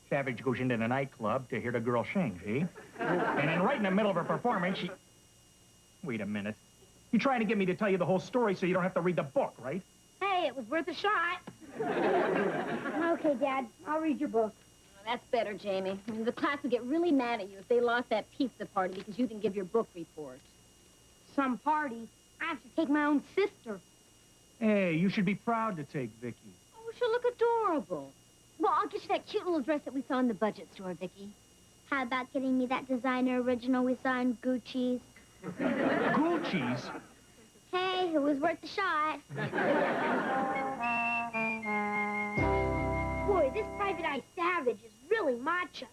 Savage goes into the nightclub to hear the girl sing, see? And then right in the middle of her performance, she... Wait a minute. You're trying to get me to tell you the whole story so you don't have to read the book, right? Hey, it was worth a shot. Okay, Dad, I'll read your book. Oh, that's better, Jamie. I mean, the class would get really mad at you if they lost that pizza party because you didn't give your book report. Some party. I have to take my own sister. Hey, you should be proud to take Vicki. Oh, she'll look adorable. Well, I'll get you that cute little dress that we saw in the budget store, Vicki. How about getting me that designer original we saw in Gucci's? Gucci's? Hey, it was worth the shot. Boy, this Private Eye Savage is really macho.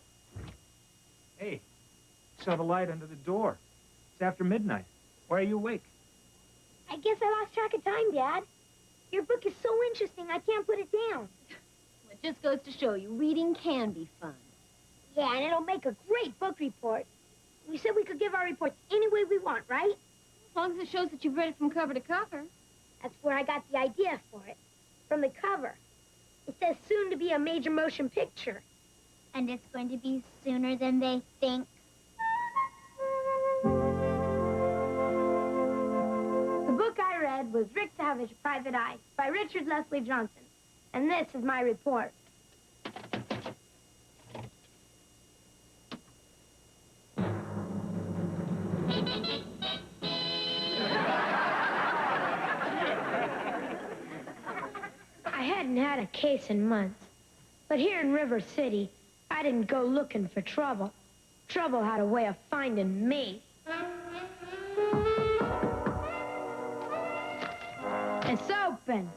Hey, saw the light under the door. It's after midnight. Why are you awake? I guess I lost track of time, Dad. Your book is so interesting, I can't put it down. Well, it just goes to show you, reading can be fun. Yeah, and it'll make a great book report. We said we could give our reports any way we want, right? As long as it shows that you've read it from cover to cover. That's where I got the idea for it. From the cover. It says soon to be a major motion picture. And it's going to be sooner than they think. The book I read was Rick Savage, Private Eye, by Richard Leslie Johnson. And this is my report. I hadn't had a case in months. But here in River City, I didn't go looking for trouble. Trouble had a way of finding me. It's open.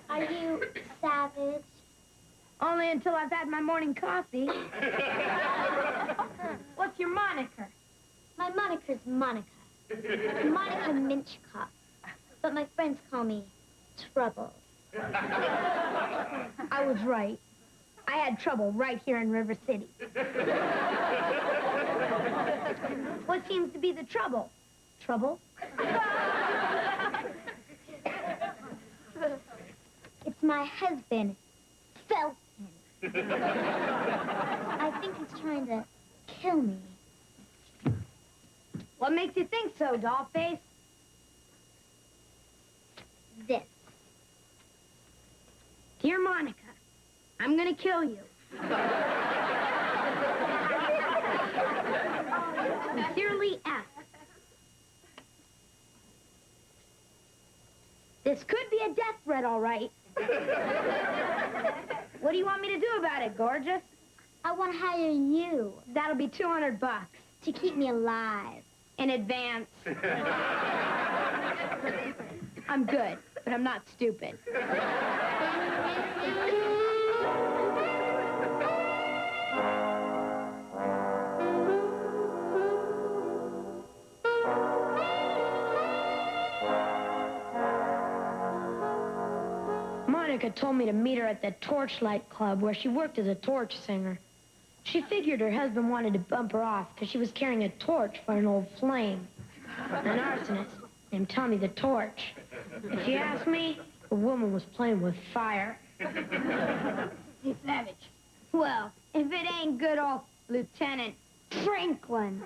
Are you Savage? Only until I've had my morning coffee. What's your moniker? My moniker's Monica. Monica Minchcock. But my friends call me Trouble. I was right. I had trouble right here in River City. What seems to be the trouble? Trouble? It's my husband, Felton. I think he's trying to kill me. What makes you think so, Dollface? This. Dear Monica, I'm gonna kill you. Sincerely, F. This could be a death threat, all right. What do you want me to do about it, gorgeous? I want to hire you. That'll be $200. To keep me alive. In advance. I'm good, but I'm not stupid. Monica told me to meet her at the Torchlight Club where she worked as a torch singer. She figured her husband wanted to bump her off because she was carrying a torch for an old flame. An arsonist named Tommy the Torch. If you ask me, the woman was playing with fire. Hey, Savage. Well, if it ain't good old Lieutenant Franklin.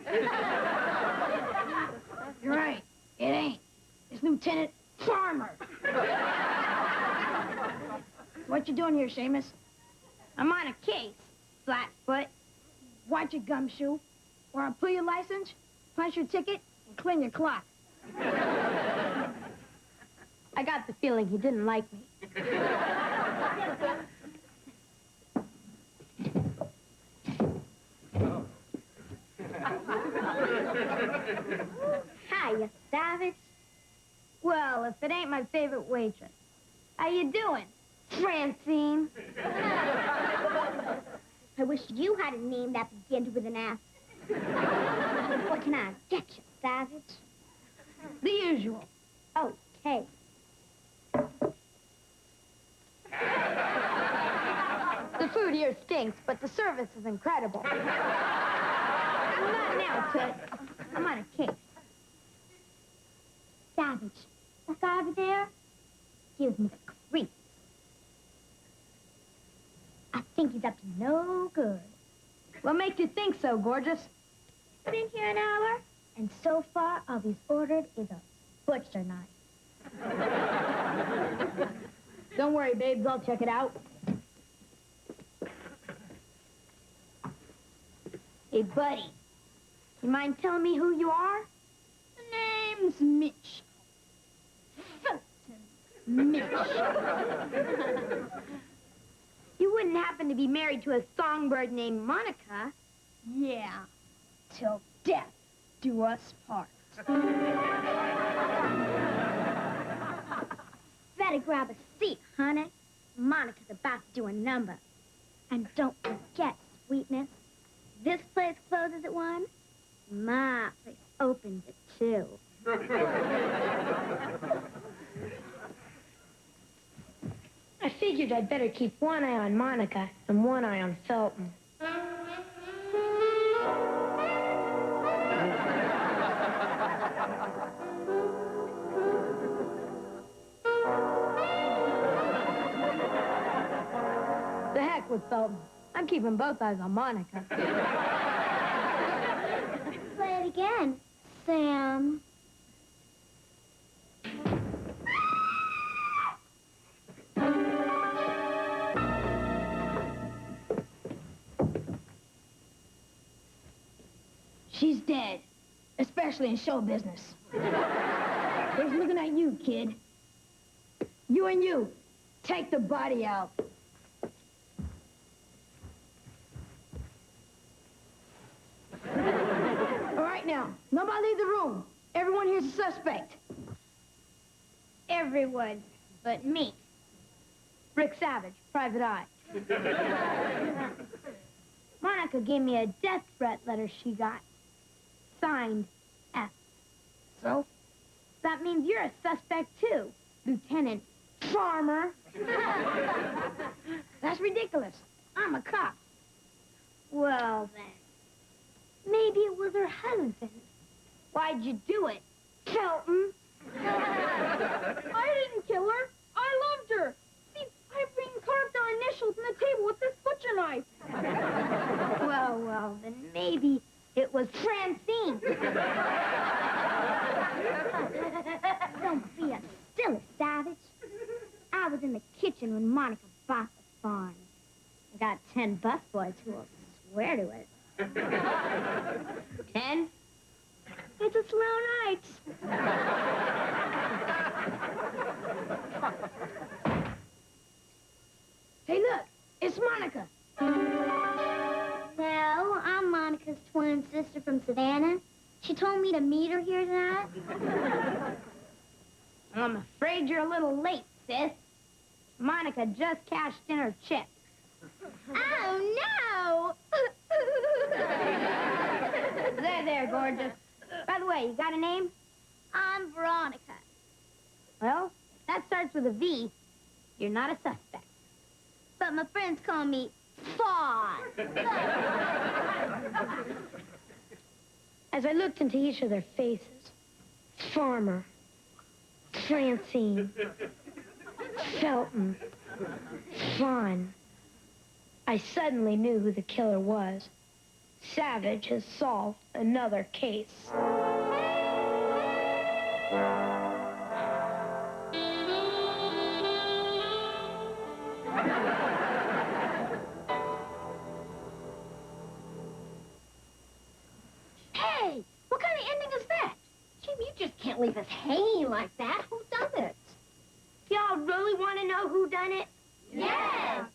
You're right. It ain't. It's Lieutenant Farmer. What you doing here, Seamus? I'm on a case, Flatfoot. Watch your gumshoe, or I'll pull your license, punch your ticket, and clean your clock. I got the feeling he didn't like me. Hi, you savage. Well, if it ain't my favorite waitress. How you doing, Francine? I wish you had a name that began with an F. What can I get you, Savage? The usual. Okay. The food here stinks, but the service is incredible. Not now, Tut. I'm on a case. Savage, that guy over there gives me the creeps. I think he's up to no good. What makes you think so, gorgeous? Been here an hour, and so far all he's ordered is a butcher knife. Don't worry, babes. I'll check it out. Hey, buddy. You mind telling me who you are? The name's Mitch. Felton Mitch. You wouldn't happen to be married to a songbird named Monica? Yeah. Till death do us part. Better grab a seat, honey. My Monica's about to do a number. And don't forget, sweetness, this place closes at 1. My place opens at 2. I figured I'd better keep one eye on Monica and one eye on Felton. The heck with Felton. I'm keeping both eyes on Monica. Play it again, Sam. She's dead, especially in show business. He's looking at you, kid. You and you, take the body out. All right, now, nobody leave the room. Everyone here's a suspect. Everyone but me. Rick Savage, private eye. Monica gave me a death threat letter she got. Signed, F. So? That means you're a suspect, too, Lieutenant Farmer. That's ridiculous. I'm a cop. Well, then. Maybe it was her husband. Why'd you do it, Felton? I didn't kill her. I loved her. See, I've been carved our initials on the table with this butcher knife. Well, then maybe it was Francine. Don't be a silly savage. I was in the kitchen when Monica bought the farm. I got 10 busboys who will swear to it. 10? It's a slow night. Hey, look, it's Monica. No, I'm Monica's twin sister from Savannah. She told me to meet her here tonight. I'm afraid you're a little late, sis. Monica just cashed in her check. Oh, no! There, gorgeous. By the way, you got a name? I'm Veronica. Well, if that starts with a V. You're not a suspect. But my friends call me Fawn. As I looked into each of their faces, Farmer, Francine, Felton, Fawn, I suddenly knew who the killer was. Savage has solved another case. Hey, what kind of ending is that? Jim, you just can't leave us hanging like that. Who does it? Y'all really want to know who done it? Yes.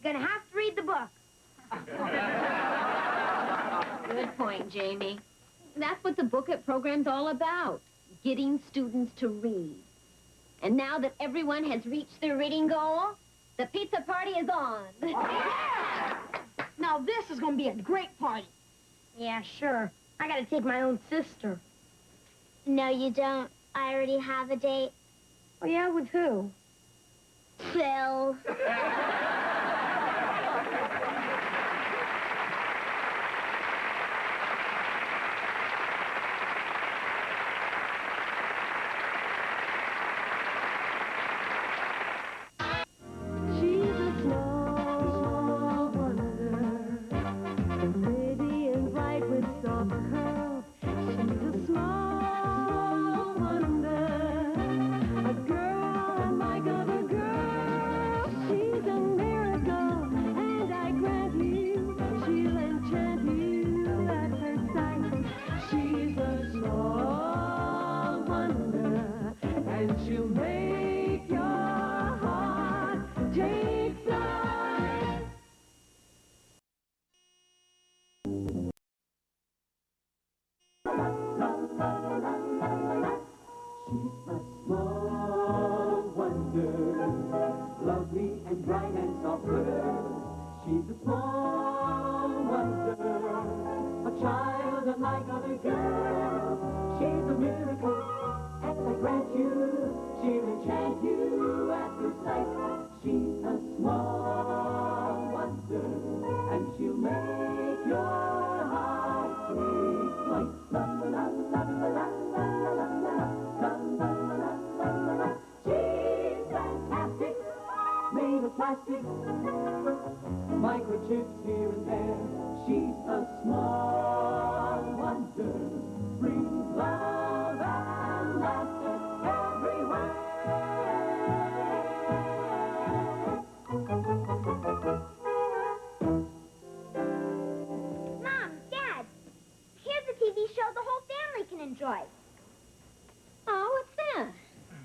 Gonna have to read the book. Good point, Jamie. That's what the Book It program's all about, getting students to read. And now that everyone has reached their reading goal, the pizza party is on. Now this is gonna be a great party. Yeah, sure. I gotta take my own sister. No, you don't. I already have a date. Oh, yeah, with who? Phil. She's a and bright and soft girl. She's a small wonder, a child unlike other girls. She's a miracle, and I grant you, she'll enchant you at first sight. She's a small wonder, and she'll make your heart take flight. La la la la la la la la la la la la la la. She's fantastic, made of plastic, microchips here and there. She's a small wonder, brings love and laughter everywhere. Mom, Dad, here's a TV show the whole family can enjoy. Oh, what's that?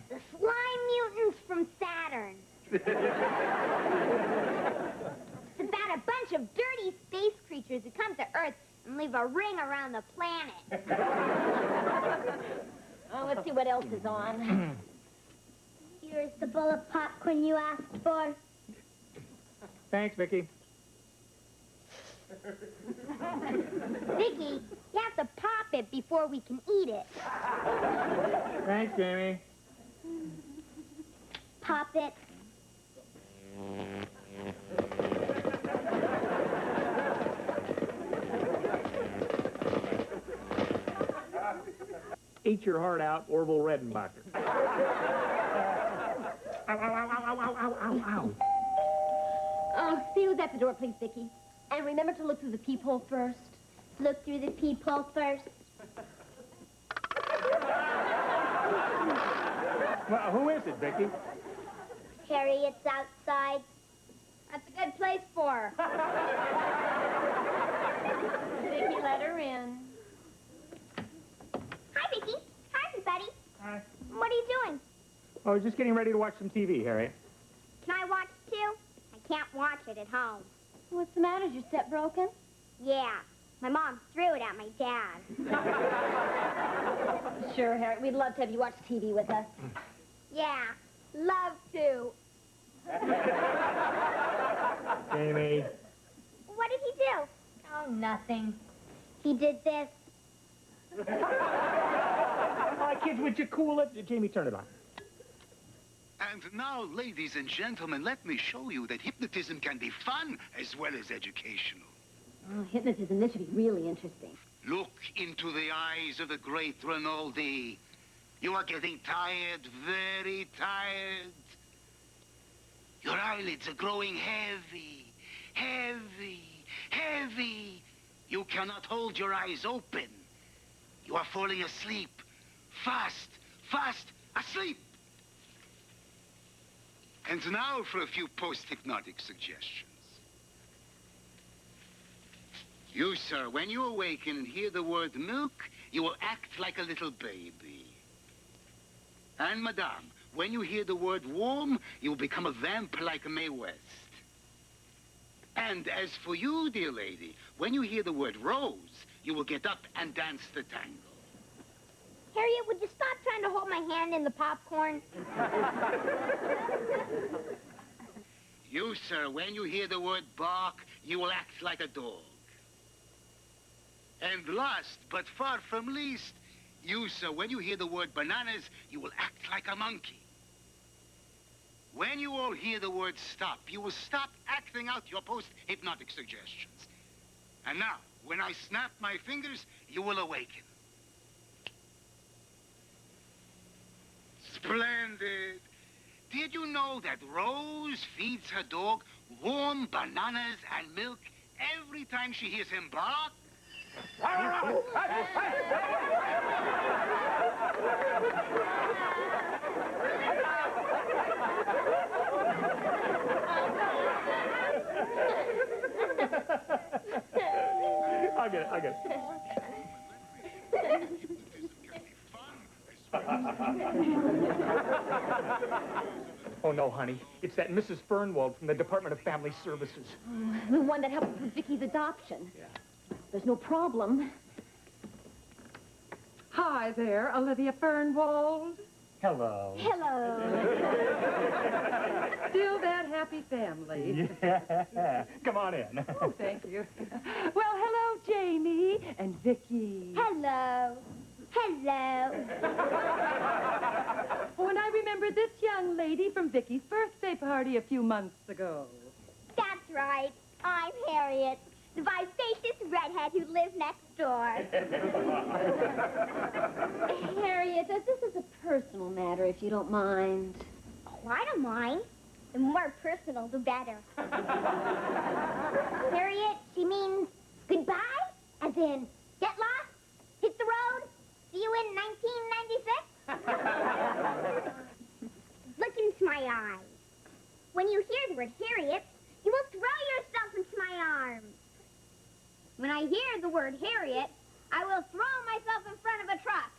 The Slime Mutants from Saturn. It's about a bunch of dirty space creatures who come to Earth and leave a ring around the planet. Oh, let's see what else is on. Here's the bowl of popcorn you asked for. Thanks, Vicki. Vicki, you have to pop it before we can eat it. Thanks, Jamie. Pop it. Eat your heart out, Orville Redenbacher. Ow, ow, ow, ow, ow, ow, ow, ow. Oh, see who's at the door, please, Vicki. And remember to look through the peephole first. Look through the peephole first. Well, who is it, Vicki? Harry, it's outside. That's a good place for her. Vicki, let her in. Hi, Vicki. Hi, everybody. Hi. What are you doing? Oh, I was just getting ready to watch some TV, Harriet. Can I watch too? I can't watch it at home. What's the matter? Is your step broken? Yeah. My mom threw it at my dad. Sure, Harry. We'd love to have you watch TV with us. Yeah. Love to. Jamie. What did he do? Oh, nothing. He did this. All right, kids, would you cool it? Jamie, turn it on. And now, ladies and gentlemen, let me show you that hypnotism can be fun as well as educational. Oh, hypnotism. This should be really interesting. Look into the eyes of the great Rinaldi. You are getting tired, very tired. Your eyelids are growing heavy, heavy, heavy. You cannot hold your eyes open. You are falling asleep. Fast, fast, asleep. And now for a few post-hypnotic suggestions. You, sir, when you awaken and hear the word milk, you will act like a little baby. And, madame, when you hear the word warm, you will become a vamp like Mae West. And as for you, dear lady, when you hear the word rose, you will get up and dance the tango. Harriet, would you stop trying to hold my hand in the popcorn? You, sir, when you hear the word bark, you will act like a dog. And last, but far from least, you, sir, when you hear the word bananas, you will act like a monkey. When you all hear the word stop, you will stop acting out your post-hypnotic suggestions. And now, when I snap my fingers, you will awaken. Splendid. Did you know that Rose feeds her dog warm bananas and milk every time she hears him bark? I'll get it. Oh, no, honey. It's that Mrs. Fernwald from the Department of Family Services. The one that helped with Vicky's adoption. Yeah. There's no problem. Hi there, Olivia Fernwald. Hello. Hello. Still that happy family. Yeah. Come on in. Oh, thank you. Well, hello, Jamie and Vicki. Hello. Hello. Oh, and I remember this young lady from Vicky's birthday party a few months ago. That's right. I'm Harriet, the vivacious redhead who lives next door. Harriet, this is a personal matter, if you don't mind. Oh, I don't mind. The more personal, the better. Harriet, she means goodbye? As in, get lost, hit the road, see you in 1996? Look into my eyes. When you hear the word Harriet, you will throw yourself into my arms. When I hear the word Harriet, I will throw myself in front of a truck.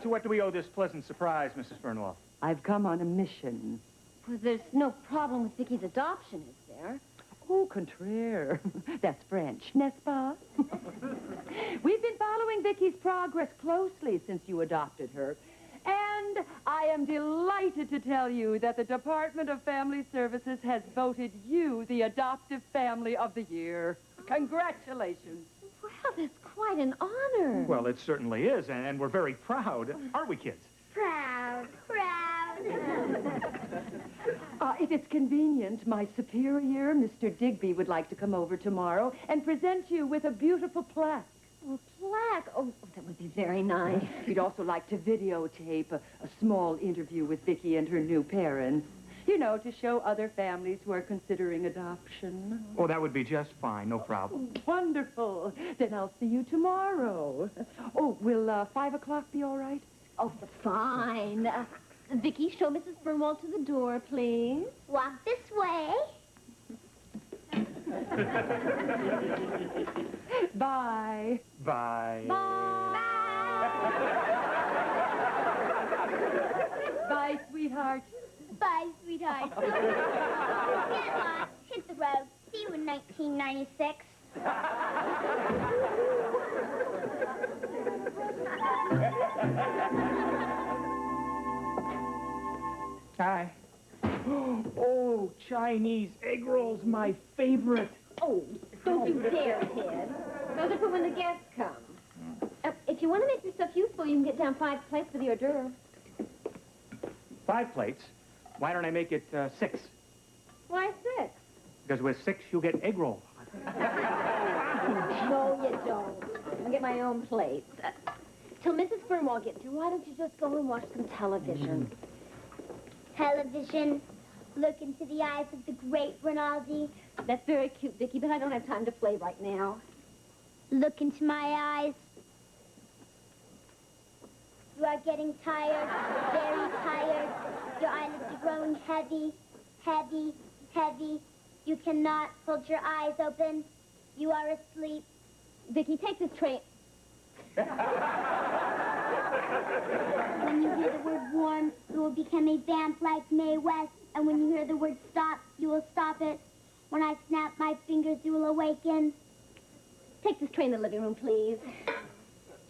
To what do we owe this pleasant surprise, Mrs. Fernwell? I've come on a mission. Well, there's no problem with Vicky's adoption, is there? Oh, contraire. That's French, n'est-ce pas? We've been following Vicky's progress closely since you adopted her. And I am delighted to tell you that the Department of Family Services has voted you the Adoptive Family of the Year. Congratulations. Well, that's quite an honor. Well, it certainly is, and we're very proud. Aren't we, kids? Proud, proud. If it's convenient, my superior, Mr. Digby, would like to come over tomorrow and present you with a beautiful plaque. A plaque? Oh, that would be very nice. We'd also like to videotape a small interview with Vicki and her new parents. You know, to show other families who are considering adoption. Oh, that would be just fine. No problem. Wonderful. Then I'll see you tomorrow. Oh, will 5 o'clock be all right? Oh, fine. Vicki, show Mrs. Fernwell to the door, please. Walk this way. Bye. Bye. Bye. Bye, sweetheart. Bye, sweetheart. Get lost, hit the road, see you in 1996. Hi. Oh, Chinese egg rolls, my favorite. Oh, don't you dare, Ted. Those are for when the guests come. If you want to make yourself useful, you can get down 5 plates for the hors d'oeuvre. 5 plates? Why don't I make it 6? Why 6? Because with 6, you'll get egg roll. No, you don't. I'll get my own plates. Till Mrs. Fernwell gets here, why don't you just go and watch some television? Television. Look into the eyes of the great Rinaldi. That's very cute, Vicki, but I don't have time to play right now. Look into my eyes. You are getting tired, very tired. Your eyelids are growing heavy, heavy, heavy. You cannot hold your eyes open. You are asleep. Vicki, take this train. When you hear the word warm, you will become a vamp like Mae West. And when you hear the word stop, you will stop it. When I snap my fingers, you will awaken. Take this train to the living room, please.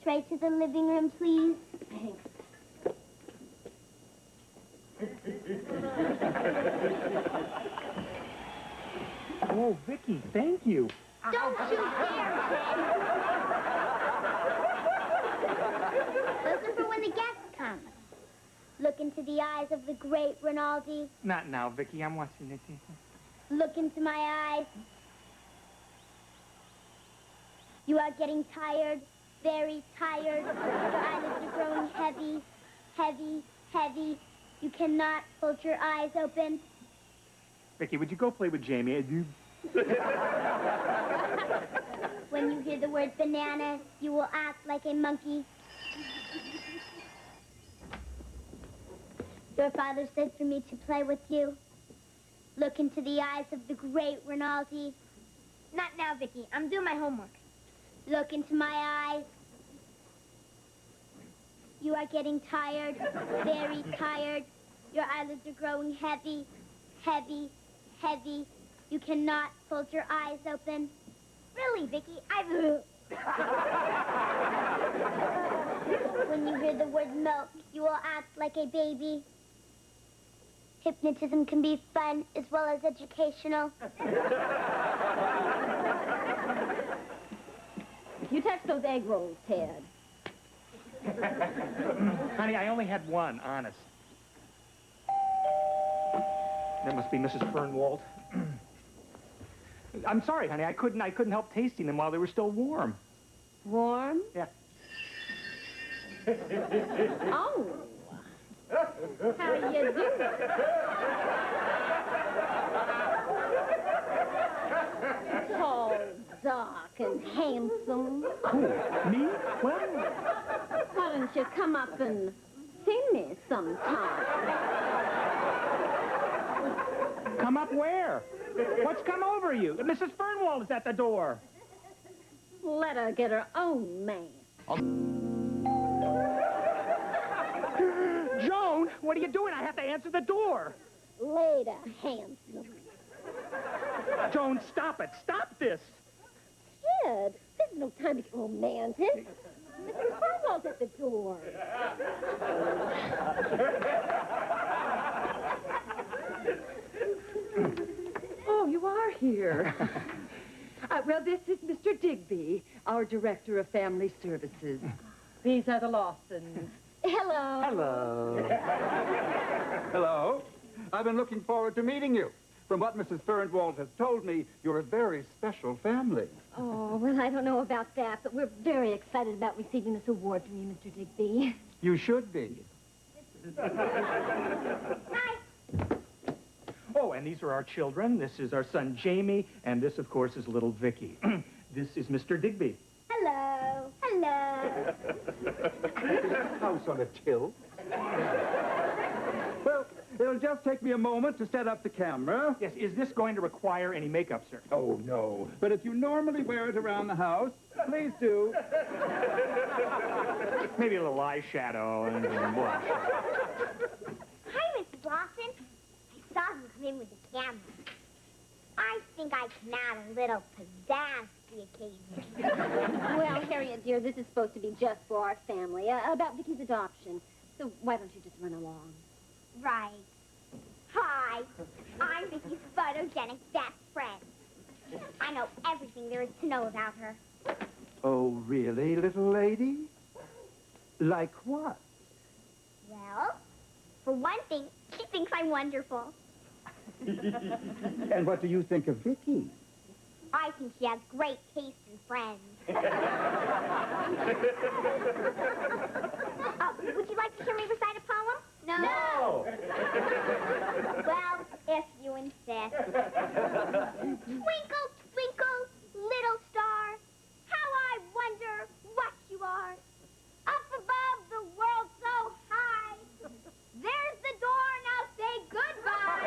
Straight to the living room, please. Thanks. Oh, Vicki, thank you. Don't you dare, Those are for when the guests come. Look into the eyes of the great Rinaldi. Not now, Vicki. I'm watching it. Look into my eyes. You are getting tired, very tired. Your eyelids are growing heavy, heavy, heavy. You cannot hold your eyes open. Vicki, would you go play with Jamie? When you hear the word banana, you will act like a monkey. Your father said for me to play with you. Look into the eyes of the great Rinaldi. Not now, Vicki. I'm doing my homework. Look into my eyes. You are getting tired, very tired. Your eyelids are growing heavy, heavy, heavy. You cannot hold your eyes open. Really, Vicki, When you hear the word milk, you will act like a baby. Hypnotism can be fun as well as educational. You touch those egg rolls, Ted. Honey, I only had one, honest. That must be Mrs. Fernwald. I'm sorry, honey. I couldn't help tasting them while they were still warm. Warm? Yeah. Oh. How you doing? Tall, dark, and handsome. Who? Me? Well, Why don't you come up and see me sometime? come up where? What's come over you? Mrs. Fernwald is at the door. Let her get her own man. Joan, what are you doing? I have to answer the door. Later, handsome. Joan, stop it. Stop this. Ted, there's no time to get romantic. Mr. Fernwald's at the door. Oh, you are here. Well, this is Mr. Digby, our Director of Family Services. These are the Lawsons. Hello. Hello. Hello. I've been looking forward to meeting you. From what Mrs. Fernwald has told me, you're a very special family. Oh, well, I don't know about that, but we're very excited about receiving this award from you, Mr. Digby. You should be. Hi. Oh, and these are our children. This is our son, Jamie, and this, of course, is little Vicki. This is Mr. Digby. Hello. Hello. House on a tilt. Well, it'll just take me a moment to set up the camera. Yes, is this going to require any makeup, sir? Oh, no. But if you normally wear it around the house, please do. Maybe a little eyeshadow and blush. Hi, Mrs. Lawson. I saw him come in with the camera. I think I can add a little pizzazz to the occasion. Well, Harriet, dear, this is supposed to be just for our family, about Vicky's adoption. So why don't you just run along? Right. Hi, I'm Vicky's photogenic best friend. I know everything there is to know about her. Oh, really, little lady? Like what? Well, for one thing, she thinks I'm wonderful. And what do you think of Vicki? I think she has great taste in friends. Would you like to hear me recite a poem? No. Well, if you insist. Twinkle, twinkle, little star, how I wonder what you are. Up above the world so high, there's the door, now say goodbye.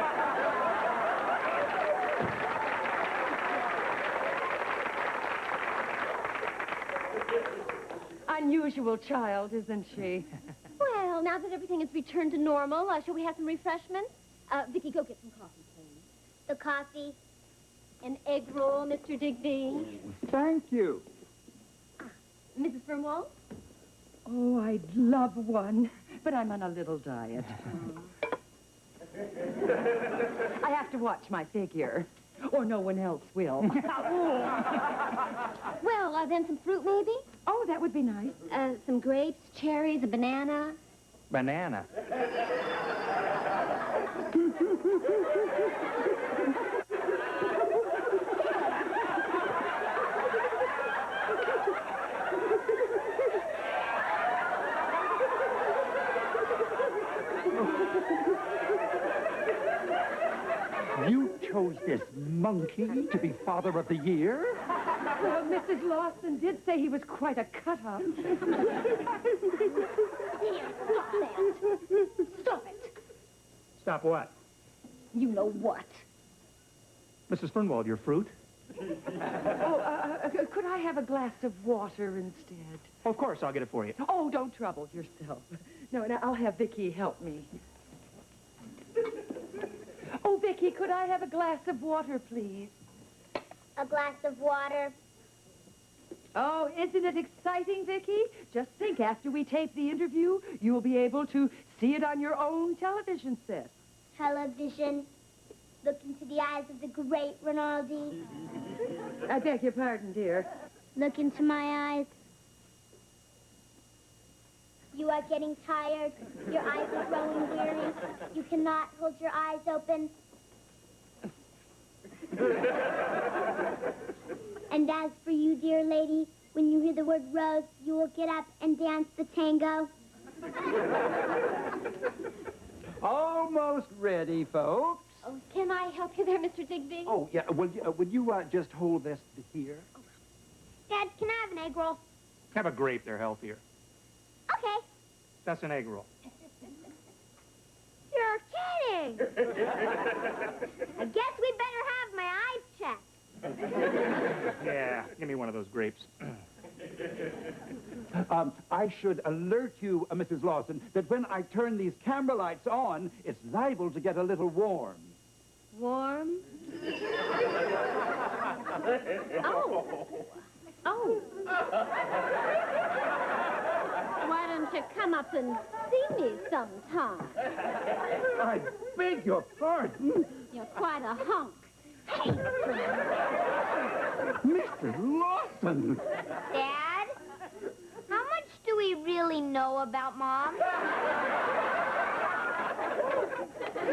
Unusual child, isn't she? Well, now that everything has returned to normal, shall we have some refreshments? Vicki, go get some coffee, please. The coffee. An egg roll, Mr. Digby. Thank you. Mrs. Fernwald? Oh, I'd love one, but I'm on a little diet. I have to watch my figure, or no one else will. Well, then some fruit, maybe? Oh, that would be nice. Some grapes, cherries, a banana. Banana. You chose this monkey to be Father of the Year? Well, Mrs. Lawson did say he was quite a cut-up. Stop that. Stop it. Stop what? You know what? Mrs. Fernwald, your fruit? Oh, could I have a glass of water instead? Of course, I'll get it for you. Oh, don't trouble yourself. No, I'll have Vicki help me. Oh, Vicki, could I have a glass of water, please? A glass of water. Oh, isn't it exciting, Vicki? Just think, after we tape the interview, you will be able to see it on your own television set. Television. Look into the eyes of the great Rinaldi. I beg your pardon, dear. Look into my eyes. You are getting tired. Your eyes are growing weary. You cannot hold your eyes open. And as for you, dear lady, when you hear the word rose, you will get up and dance the tango. Almost ready, folks. Oh, can I help you there, Mr. Digby? Oh, yeah. Would you just hold this here? Dad, can I have an egg roll? Have a grape, they're healthier. Okay. That's an egg roll. You're kidding. I guess we better have my eyes checked. Yeah, give me one of those grapes. I should alert you, Mrs. Lawson, that when I turn these camera lights on, it's liable to get a little warm. Warm? Oh. Oh. Why don't you come up and see me sometime? I beg your pardon. You're quite a hunk. Mr. Lawson! Dad, how much do we really know about Mom?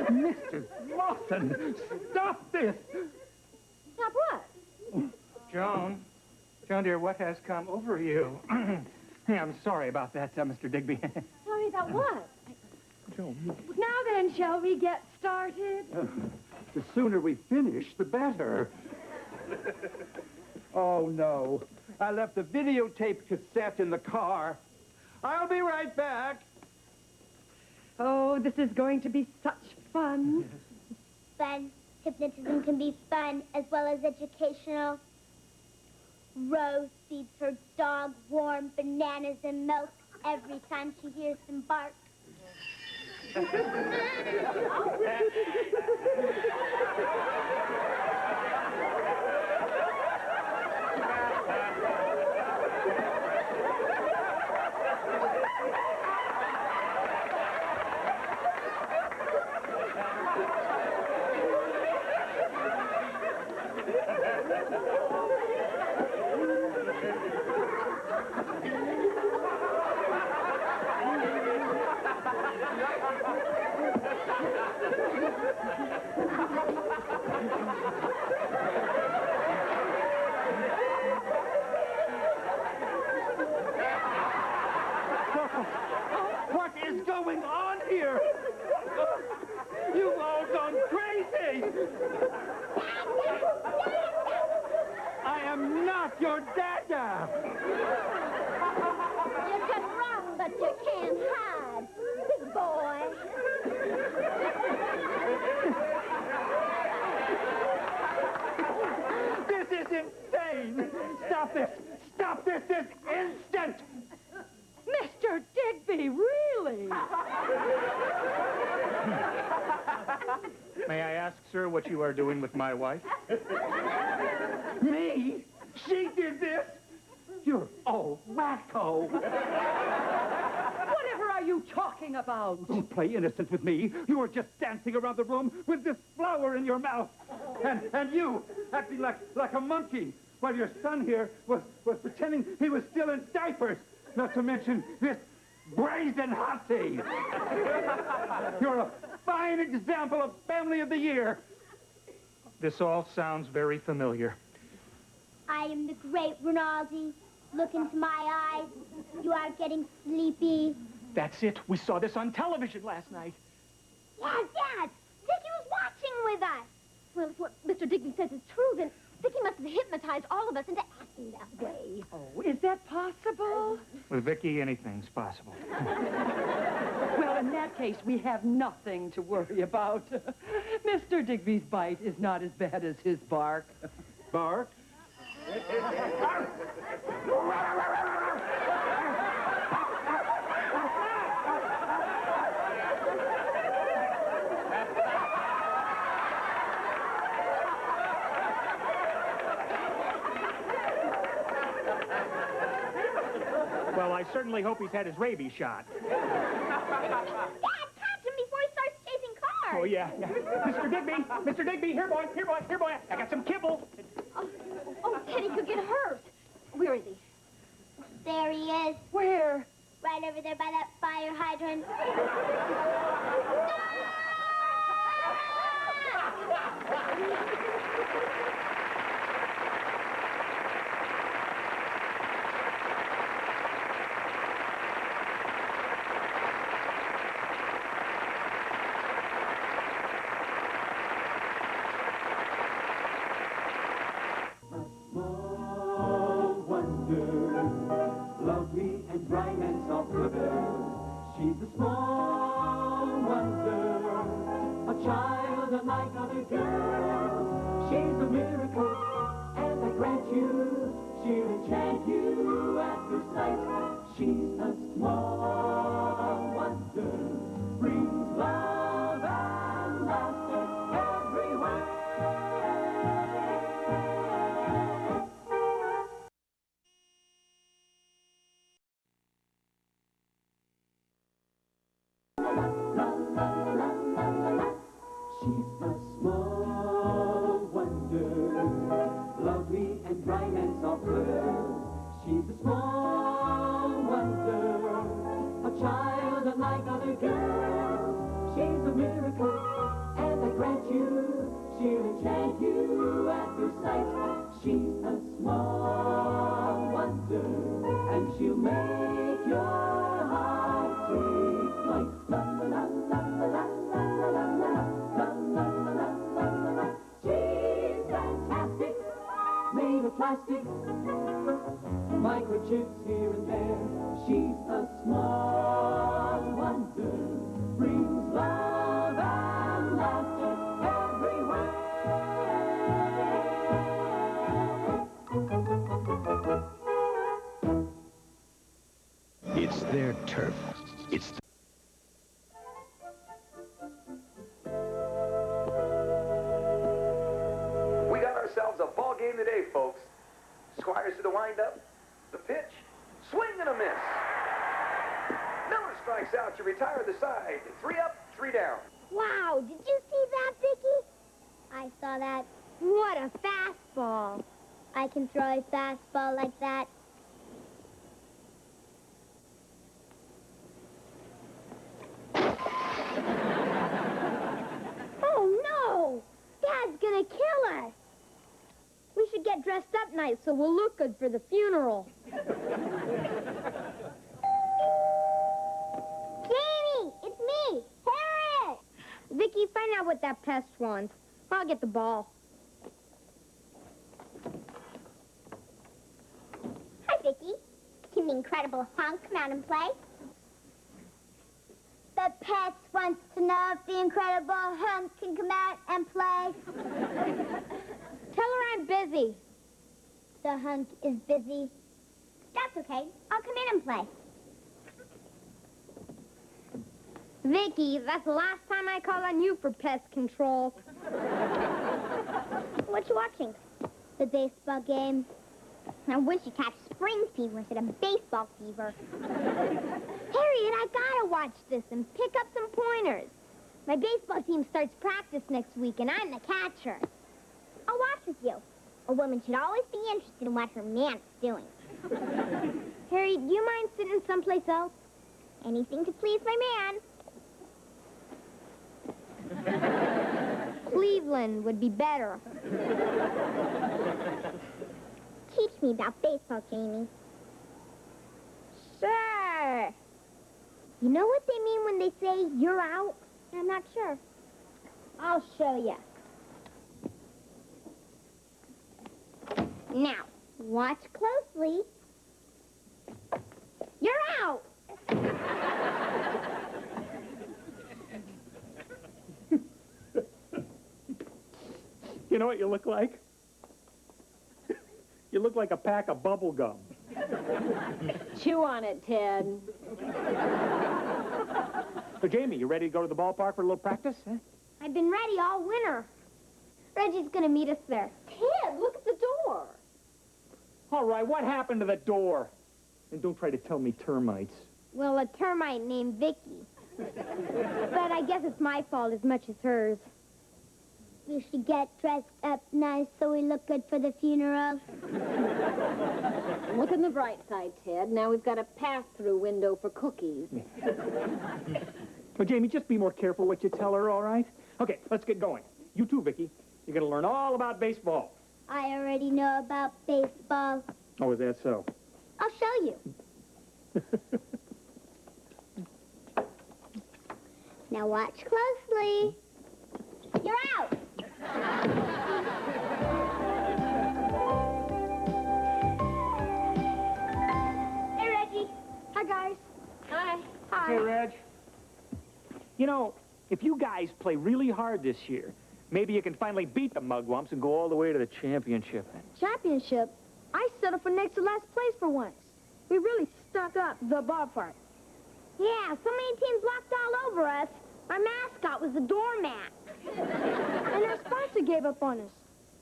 Mr. Lawson, stop this! Stop what? Joan, dear, what has come over you? Hey, I'm sorry about that, Mr. Digby. Sorry about what? Joan. Now then, shall we get started? The sooner we finish, the better. Oh, no. I left the videotape cassette in the car. I'll be right back. Oh, this is going to be such fun. Fun. Hypnotism can be fun as well as educational. Rose feeds her dog warm bananas and milk every time she hears them bark. What is going on here? You've all gone crazy! I am not your dada! You can run, but you can't hide, big boy. This is insane! Stop this! Stop this instant! Mr. Digby, really? May I ask, sir, what you are doing with my wife? Me? She did this? You're all wacko. Whatever are you talking about? Don't play innocent with me. You were just dancing around the room with this flower in your mouth. And you acting like a monkey while your son here was pretending he was still in diapers. Not to mention this brazen hussy. You're a fine example of family of the year. This all sounds very familiar. I am the great Rinaldi. Look into my eyes. You are getting sleepy. That's it. We saw this on television last night. Yes, Dad. Vicki was watching with us. Well, if what Mr. Digby says is true, then Vicki must have hypnotized all of us into acting that way. Oh, is that possible? With Vicki, anything's possible. Well, in that case, we have nothing to worry about. Mr. Digby's bite is not as bad as his bark. Bark? certainly hope he's had his rabies shot. Dad, catch him before he starts chasing cars. Oh, yeah. Mr. Digby, here, boy. I got some kibble. Oh, Teddy could get hurt. Where is he? There he is. Where? Right over there by that fire hydrant. Lovely and bright and soft girl. She's a small wonder, a child unlike other girls. She's a miracle, and I grant you, she'll enchant you at first sight. She's a small wonder, brings love and laughter everywhere. She's a small wonder, lovely and bright and soft girl. She's a small wonder, a child unlike other girls. She's a miracle, and I grant you, she'll enchant you at first sight. She's a small wonder, and she'll make your heart take flight. La la la la la la la la la. She's fantastic, made of plastic, microchips here and there. She's a small wonder, brings love and laughter everywhere. It's their turf. It's We got ourselves a ball game today, folks. Squires to the windup, the pitch, swing and a miss. Miller strikes out to retire the side. 3 up, 3 down. Wow, did you see that, Vicki? I saw that. What a fastball. I can throw a fastball like that. Oh, no! Dad's gonna kill us. We should get dressed up nice so we'll look good for the funeral. Jamie, it's me, Harriet. Vicki, find out what that pest wants. I'll get the ball. Hi, Vicki. Can the Incredible Hunk come out and play? The pest wants to know if the Incredible Hunk can come out and play. Tell her I'm busy. The Hunk is busy. That's okay. I'll come in and play. Vicki, that's the last time I call on you for pest control. What you watching? The baseball game. I wish you catch spring fever instead of baseball fever. Harriet, I gotta watch this and pick up some pointers. My baseball team starts practice next week, and I'm the catcher. I'll watch with you. A woman should always be interested in what her man's doing. Harriet, do you mind sitting someplace else? Anything to please my man. Cleveland would be better. Teach me about baseball, Jamie. Sure. You know what they mean when they say you're out? I'm not sure. I'll show you. Now, watch closely. You're out! You know what you look like? You look like a pack of bubble gum. Chew on it, Ted. So, Jamie, you ready to go to the ballpark for a little practice? Huh? I've been ready all winter. Reggie's gonna meet us there. Ted, look at the door. All right, what happened to the door? And don't try to tell me termites. Well, a termite named Vicki. But I guess it's my fault as much as hers. We should get dressed up nice so we look good for the funeral. Look on the bright side, Ted. Now we've got a pass-through window for cookies. Well, Jamie, just be more careful what you tell her, all right? Okay, let's get going. You too, Vicki. You're going to learn all about baseball. I already know about baseball. Oh, is that so? I'll show you. Now watch closely. You're out. Hey, Reggie. Hi, guys. Hi. Hi. Hey, Reg. You know, if you guys play really hard this year, maybe you can finally beat the Mugwumps and go all the way to the championship. Championship? I settled for next to last place for once. We really stuck up the ballpark. Yeah, so many teams walked all over us. Our mascot was a doormat. And our sponsor gave up on us.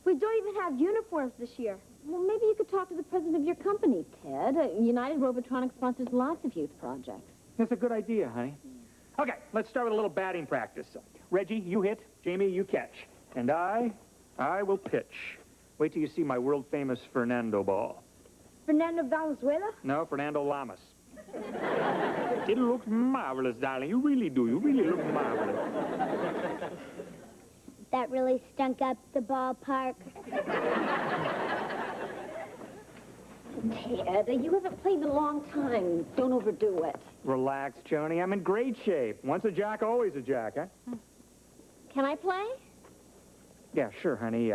We don't even have uniforms this year. Well, maybe you could talk to the president of your company, Ted. United Robotronics sponsors lots of youth projects. That's a good idea, honey. Okay, let's start with a little batting practice. Reggie, you hit. Jamie, you catch. And I will pitch. Wait till you see my world-famous Fernando ball. Fernando Valenzuela? No, Fernando Lamas. It looks marvelous, darling. You really do. You really look marvelous. That really stunk up the ballpark. Ted, you haven't played in a long time. Don't overdo it. Relax, Joni. I'm in great shape. Once a jock, always a jock, huh? Can I play? Yeah, sure, honey.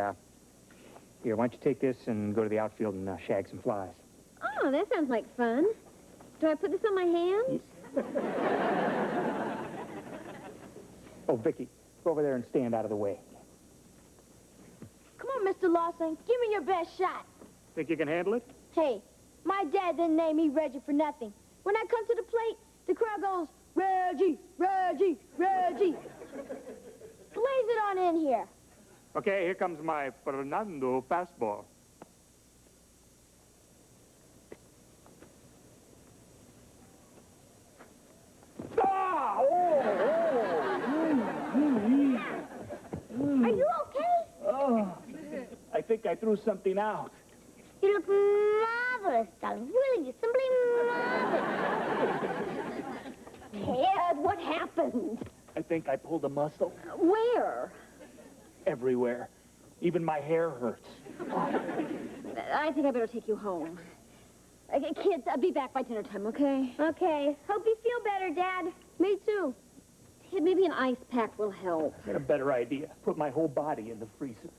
Here, why don't you take this and go to the outfield and shag some flies? Oh, that sounds like fun. Do I put this on my hands? Oh, Vicki, go over there and stand out of the way. Come on, Mr. Lawson. Give me your best shot. Think you can handle it? Hey, my dad didn't name me Reggie for nothing. When I come to the plate, the crowd goes, Reggie, Reggie, Reggie. Blaze it on in here. Okay, here comes my Fernando fastball. Ah! Are you okay? Oh, I think I threw something out. You look marvelous, darling. Really, you're simply marvelous. Ted, what happened? I think I pulled a muscle. Where? Everywhere. Even my hair hurts. I think I better take you home. Kids, I'll be back by dinner time, okay? Okay. Hope you feel better, Dad. Me too. Ted, maybe an ice pack will help. I had a better idea. Put my whole body in the freezer.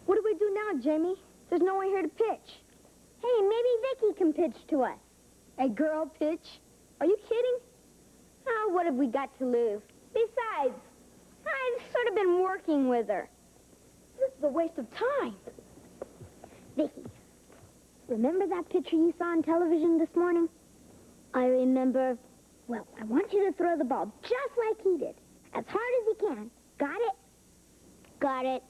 What do we do now, Jamie? There's no one here to pitch. Hey, maybe Vicki can pitch to us. A girl pitch? Are you kidding? Oh, what have we got to lose? Besides, I've sort of been working with her. This is a waste of time. Vicki, remember that picture you saw on television this morning? I remember. Well, I want you to throw the ball just like he did. As hard as you can. Got it? Got it.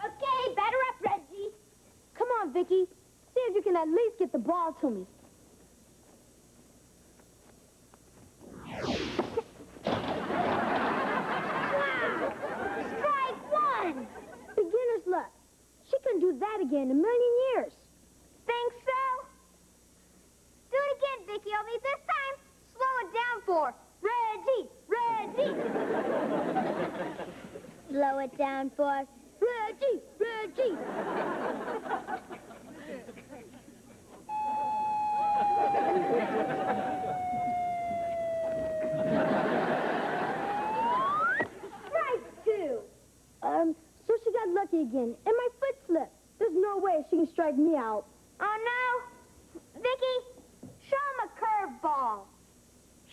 Okay, batter up, Reggie. Come on, Vicki. See if you can at least get the ball to me. Wow! Strike one! Beginner's luck. She couldn't do that again in a million years. Think so? Do it again, Vicki, only this time, slow it down for Reggie, Reggie. Slow it down for Reggie, Reggie. Strike two. So she got lucky again, and my foot slipped. There's no way she can strike me out. Oh, no. Vicki, show him a curveball.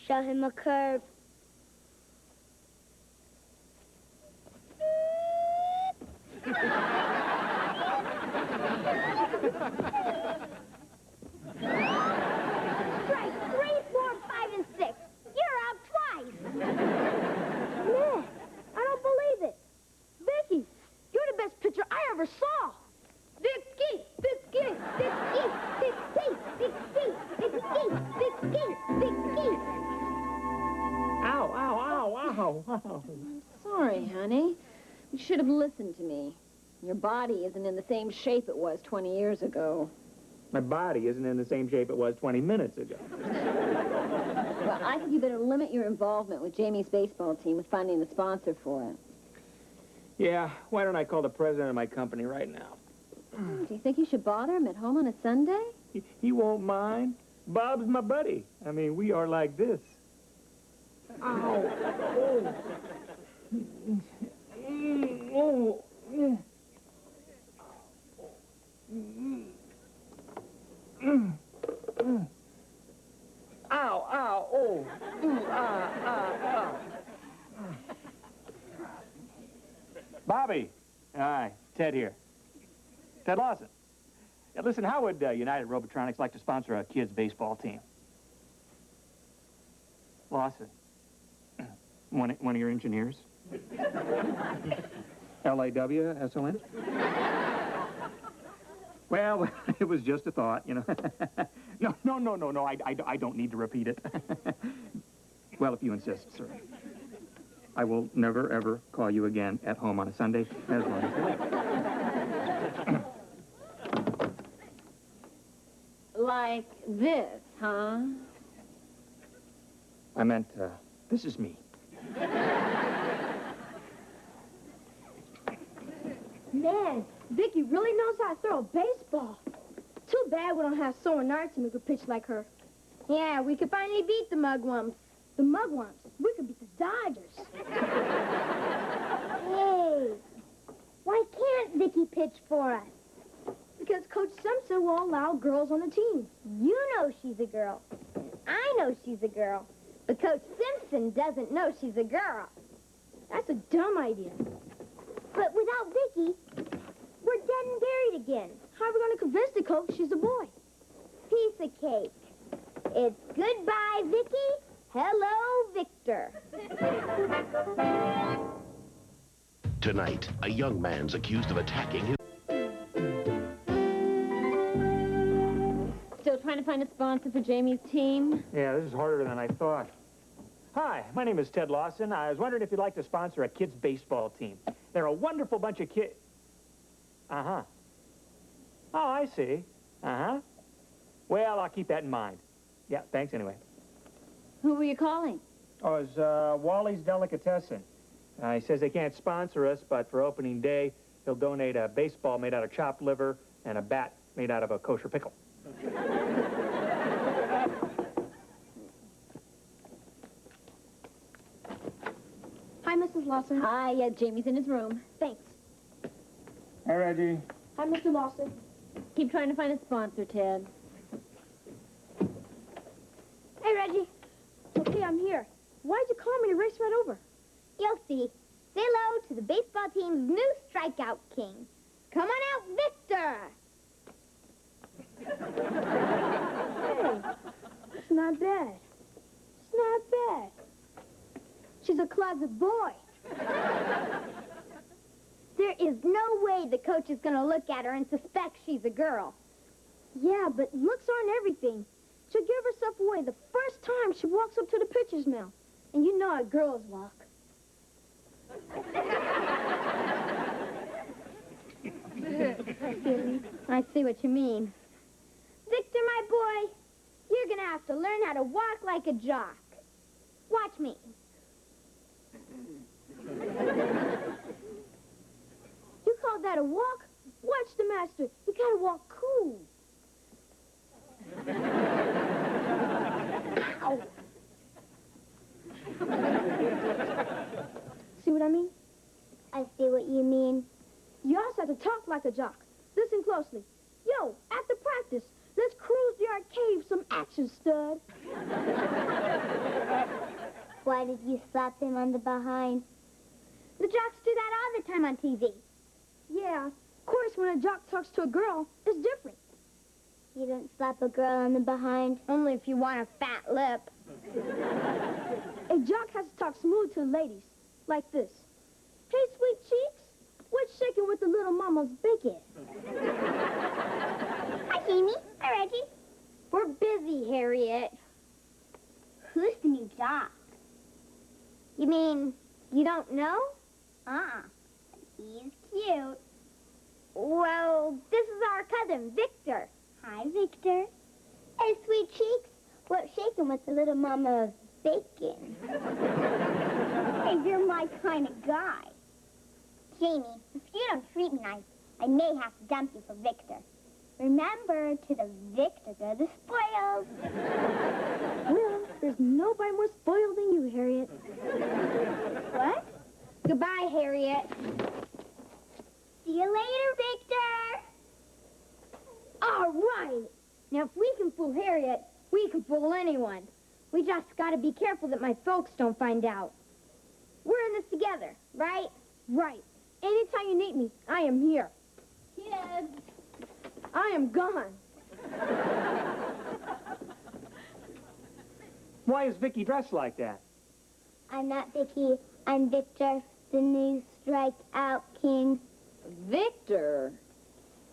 Show him a curve. Strike 3, 4, 5, and 6. You're out twice. Man, ever saw. Vicki! Vicki! Vicki! Vicki! Vicki! Vicki! Vicki! Vicki! Ow, ow, ow, ow, ow. Sorry, honey. You should have listened to me. Your body isn't in the same shape it was 20 years ago. My body isn't in the same shape it was 20 minutes ago. Well, I think you better limit your involvement with Jamie's baseball team with finding the sponsor for it. Yeah, why don't I call the president of my company right now? Do you think you should bother him at home on a Sunday? He won't mind. Bob's my buddy. I mean, we are like this. Ow. Oh. Oh. Ow, ow, oh. Bobby. Hi, Ted here. Ted Lawson. Yeah, listen, how would United Robotronics like to sponsor a kids' baseball team? Lawson. One of your engineers? L-A-W, S-O-N? Well, it was just a thought, you know. No, I don't need to repeat it. Well, if you insist, sir. I will never, ever call you again at home on a Sunday as long as you live. Like this, huh? I meant, this is me. Man, Vicki really knows how to throw a baseball. Too bad we don't have someone our team who could pitch like her. Yeah, we could finally beat the Mugwumps. The Mugwumps. We could beat the Dodgers. Hey, why can't Vicki pitch for us? Because Coach Simpson won't allow girls on the team. You know she's a girl. I know she's a girl. But Coach Simpson doesn't know she's a girl. That's a dumb idea. But without Vicki, we're dead and buried again. How are we going to convince the coach she's a boy? Piece of cake. It's goodbye, Vicki. Hello, Victor. Tonight, a young man's accused of attacking his... Still trying to find a sponsor for Jamie's team? Yeah, this is harder than I thought. Hi, my name is Ted Lawson. I was wondering if you'd like to sponsor a kids' baseball team. They're a wonderful bunch of kids. Uh-huh. Oh, I see. Uh-huh. Well, I'll keep that in mind. Yeah, thanks anyway. Who were you calling? Oh, it's Wally's Delicatessen. He says they can't sponsor us, but for opening day, he'll donate a baseball made out of chopped liver and a bat made out of a kosher pickle. Hi, Mrs. Lawson. Hi, Jamie's in his room. Thanks. Hi, Reggie. Hi, Mr. Lawson. Keep trying to find a sponsor, Ted. Hey, Reggie. Okay, I'm here. Why'd you call me to race right over? You'll see. Say hello to the baseball team's new strikeout king. Come on out, Victor. Hey, it's not bad. It's not bad. She's a closet boy. There is no way the coach is going to look at her and suspect she's a girl. Yeah, but looks aren't everything. She'll give herself away the first time she walks up to the pitcher's mound. And you know how girls walk. I see what you mean. Victor, my boy, you're going to have to learn how to walk like a jock. Watch me. You call that a walk? Watch the master. You gotta walk cool. Ow. See what I mean? I see what you mean. You also have to talk like a jock. Listen closely. Yo, after practice, let's cruise the arcade with some action, stud. Why did you slap him on the behind? The jocks do that all the time on TV. Yeah, of course, when a jock talks to a girl, it's different. You don't slap a girl on the behind. Only if you want a fat lip. A jock has to talk smooth to the ladies, like this. Hey, sweet cheeks, what's shaking with the little mama's biggest. Hi, Jamie. Hi, Reggie. We're busy, Harriet. Who's the new doc? You mean you don't know? He's cute. Well, this is our cousin, Victor. Hi, Victor. Hey, sweet cheeks. What's shaking with the little mama of bacon? Hey, you're my kind of guy. Jamie, if you don't treat me nice, I may have to dump you for Victor. Remember, to the victor go the spoils. Well, there's nobody more spoiled than you, Harriet. What? Goodbye, Harriet. See you later, Victor. All right. Now, if we can fool Harriet, we can fool anyone. We just got to be careful that my folks don't find out. We're in this together, right? Right. Anytime you need me, I am here. Kids. I am gone. Why is Vicki dressed like that? I'm not Vicki. I'm Victor, the new strikeout king. Victor.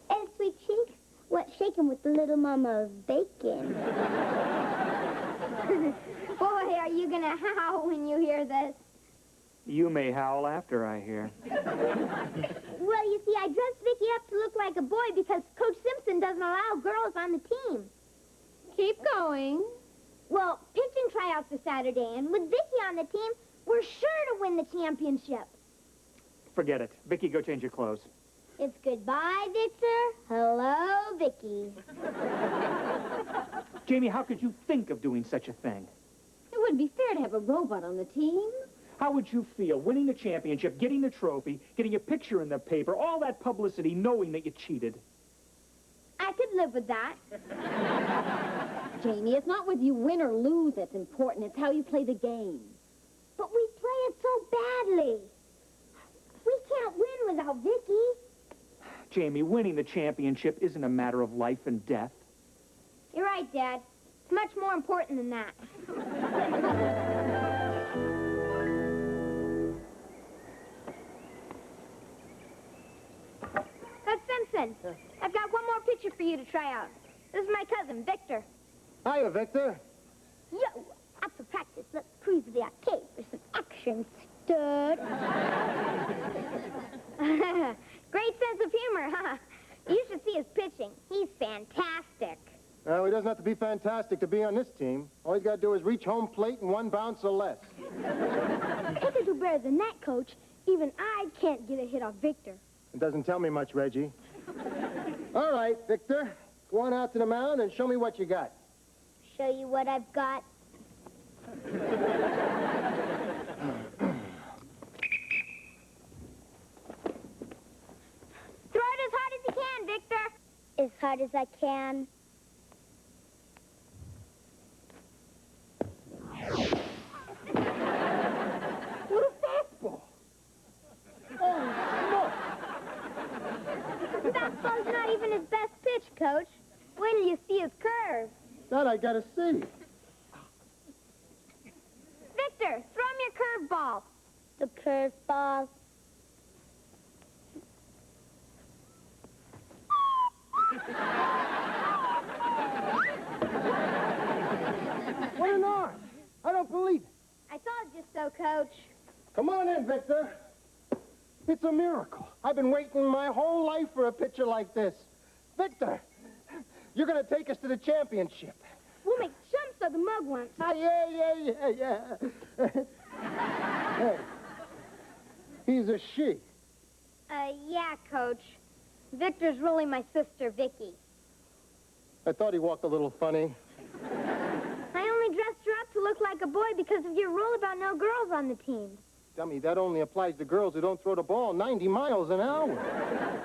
Hey, sweet cheeks. What's shaking with the little mama of bacon? Boy, are you going to howl when you hear this? You may howl after I hear. Well, you see, I dressed Vicki up to look like a boy because Coach Simpson doesn't allow girls on the team. Keep going. Well, pitching tryouts are Saturday, and with Vicki on the team, we're sure to win the championship. Forget it. Vicki, go change your clothes. It's goodbye, Victor. Hello, Vicki. Jamie, how could you think of doing such a thing? It wouldn't be fair to have a robot on the team. How would you feel winning the championship, getting the trophy, getting a picture in the paper, all that publicity, knowing that you cheated? I could live with that. Jamie, it's not whether you win or lose that's important. It's how you play the game. But we play it so badly. We can't win without Vicki. Jamie, winning the championship isn't a matter of life and death. You're right, Dad. It's much more important than that. Simpson, I've got one more picture for you to try out. This is my cousin, Victor. Hiya, Victor. Yo, up for practice. Let's cruise to the arcade for some action, stud. Great sense of humor, huh? You should see his pitching. He's fantastic. Well, he doesn't have to be fantastic to be on this team. All he's got to do is reach home plate in 1 bounce or less. He could do better than that, Coach. Even I can't get a hit off Victor. It doesn't tell me much, Reggie. All right, Victor. Go on out to the mound and show me what you got. Show you what I've got. Throw it as hard as you can, Victor. As hard as I can. What a fastball. Oh, Fastball's not even his best pitch, Coach. Wait till you see his curve. that I got to see. Victor, throw him your curveball. The curveball. What an arm. I don't believe it. I told you so, Coach. Come on in, Victor. It's a miracle. I've been waiting my whole life for a pitcher like this. Victor, you're going to take us to the championship. We'll make chumps of the mugwumps. Yeah. Hey, he's a she. Yeah, Coach. Victor's really my sister, Vicki. I thought he walked a little funny. I only dressed her up to look like a boy because of your rule about no girls on the team. Dummy, that only applies to girls who don't throw the ball 90 miles an hour.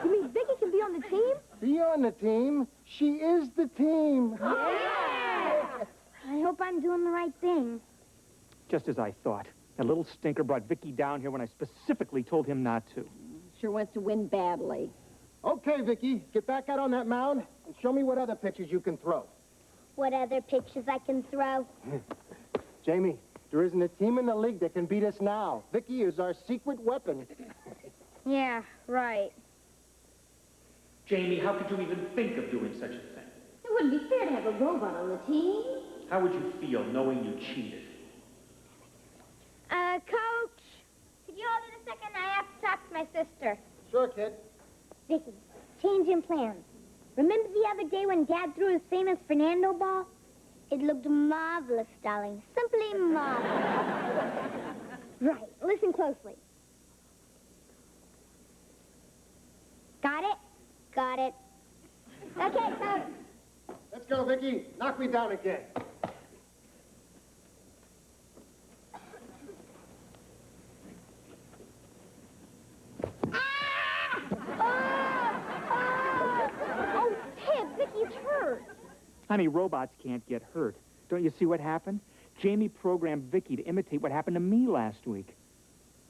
You mean Vicki can be on the team? Be on the team. She is the team. Yeah! I hope I'm doing the right thing. Just as I thought. That little stinker brought Vicki down here when I specifically told him not to. Sure wants to win badly. Okay, Vicki, get back out on that mound and show me what other pitches you can throw. What other pitches I can throw? Jamie, there isn't a team in the league that can beat us now. Vicki is our secret weapon. Yeah, right. Jamie, how could you even think of doing such a thing? It wouldn't be fair to have a robot on the team. How would you feel knowing you cheated? Coach, could you hold it a second? I have to talk to my sister. Sure, kid. Vicky, change in plans. Remember the other day when Dad threw his famous Fernando ball? It looked marvelous, darling. Simply marvelous. Right. Listen closely. Got it? Got it. Okay, Coach. Let's go, Vicky. Knock me down again. Oh, Ted, Vicky's hurt. Honey, robots can't get hurt. Don't you see what happened? Jamie programmed Vicky to imitate what happened to me last week.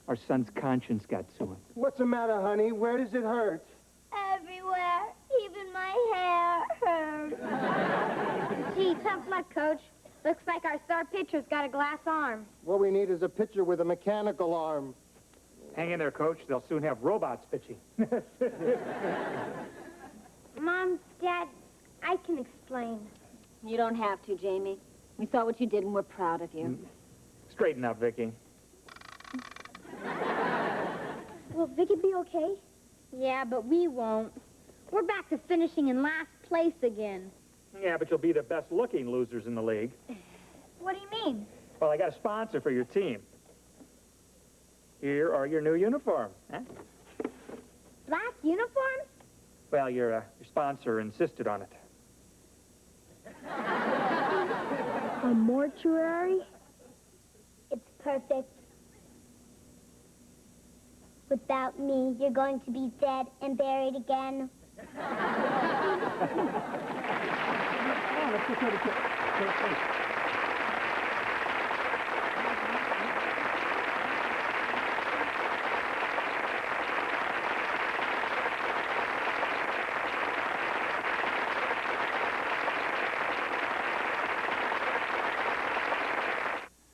Our son's conscience got to him. What's the matter, honey? Where does it hurt? Everywhere. Even my hair hurts. Gee, tough luck, Coach. Looks like our star pitcher's got a glass arm. What we need is a pitcher with a mechanical arm. Hang in there, Coach. They'll soon have robots pitching. Mom, Dad, I can explain. You don't have to, Jamie. We saw what you did and we're proud of you. Straighten up, Vicky. Will Vicky be okay? Yeah, but we won't. We're back to finishing in last place again. Yeah, but you'll be the best-looking losers in the league. What do you mean? Well, I got a sponsor for your team. Here are your new uniforms. Huh? Black uniforms? Well, your sponsor insisted on it. A mortuary? It's perfect. Without me, you're going to be dead and buried again.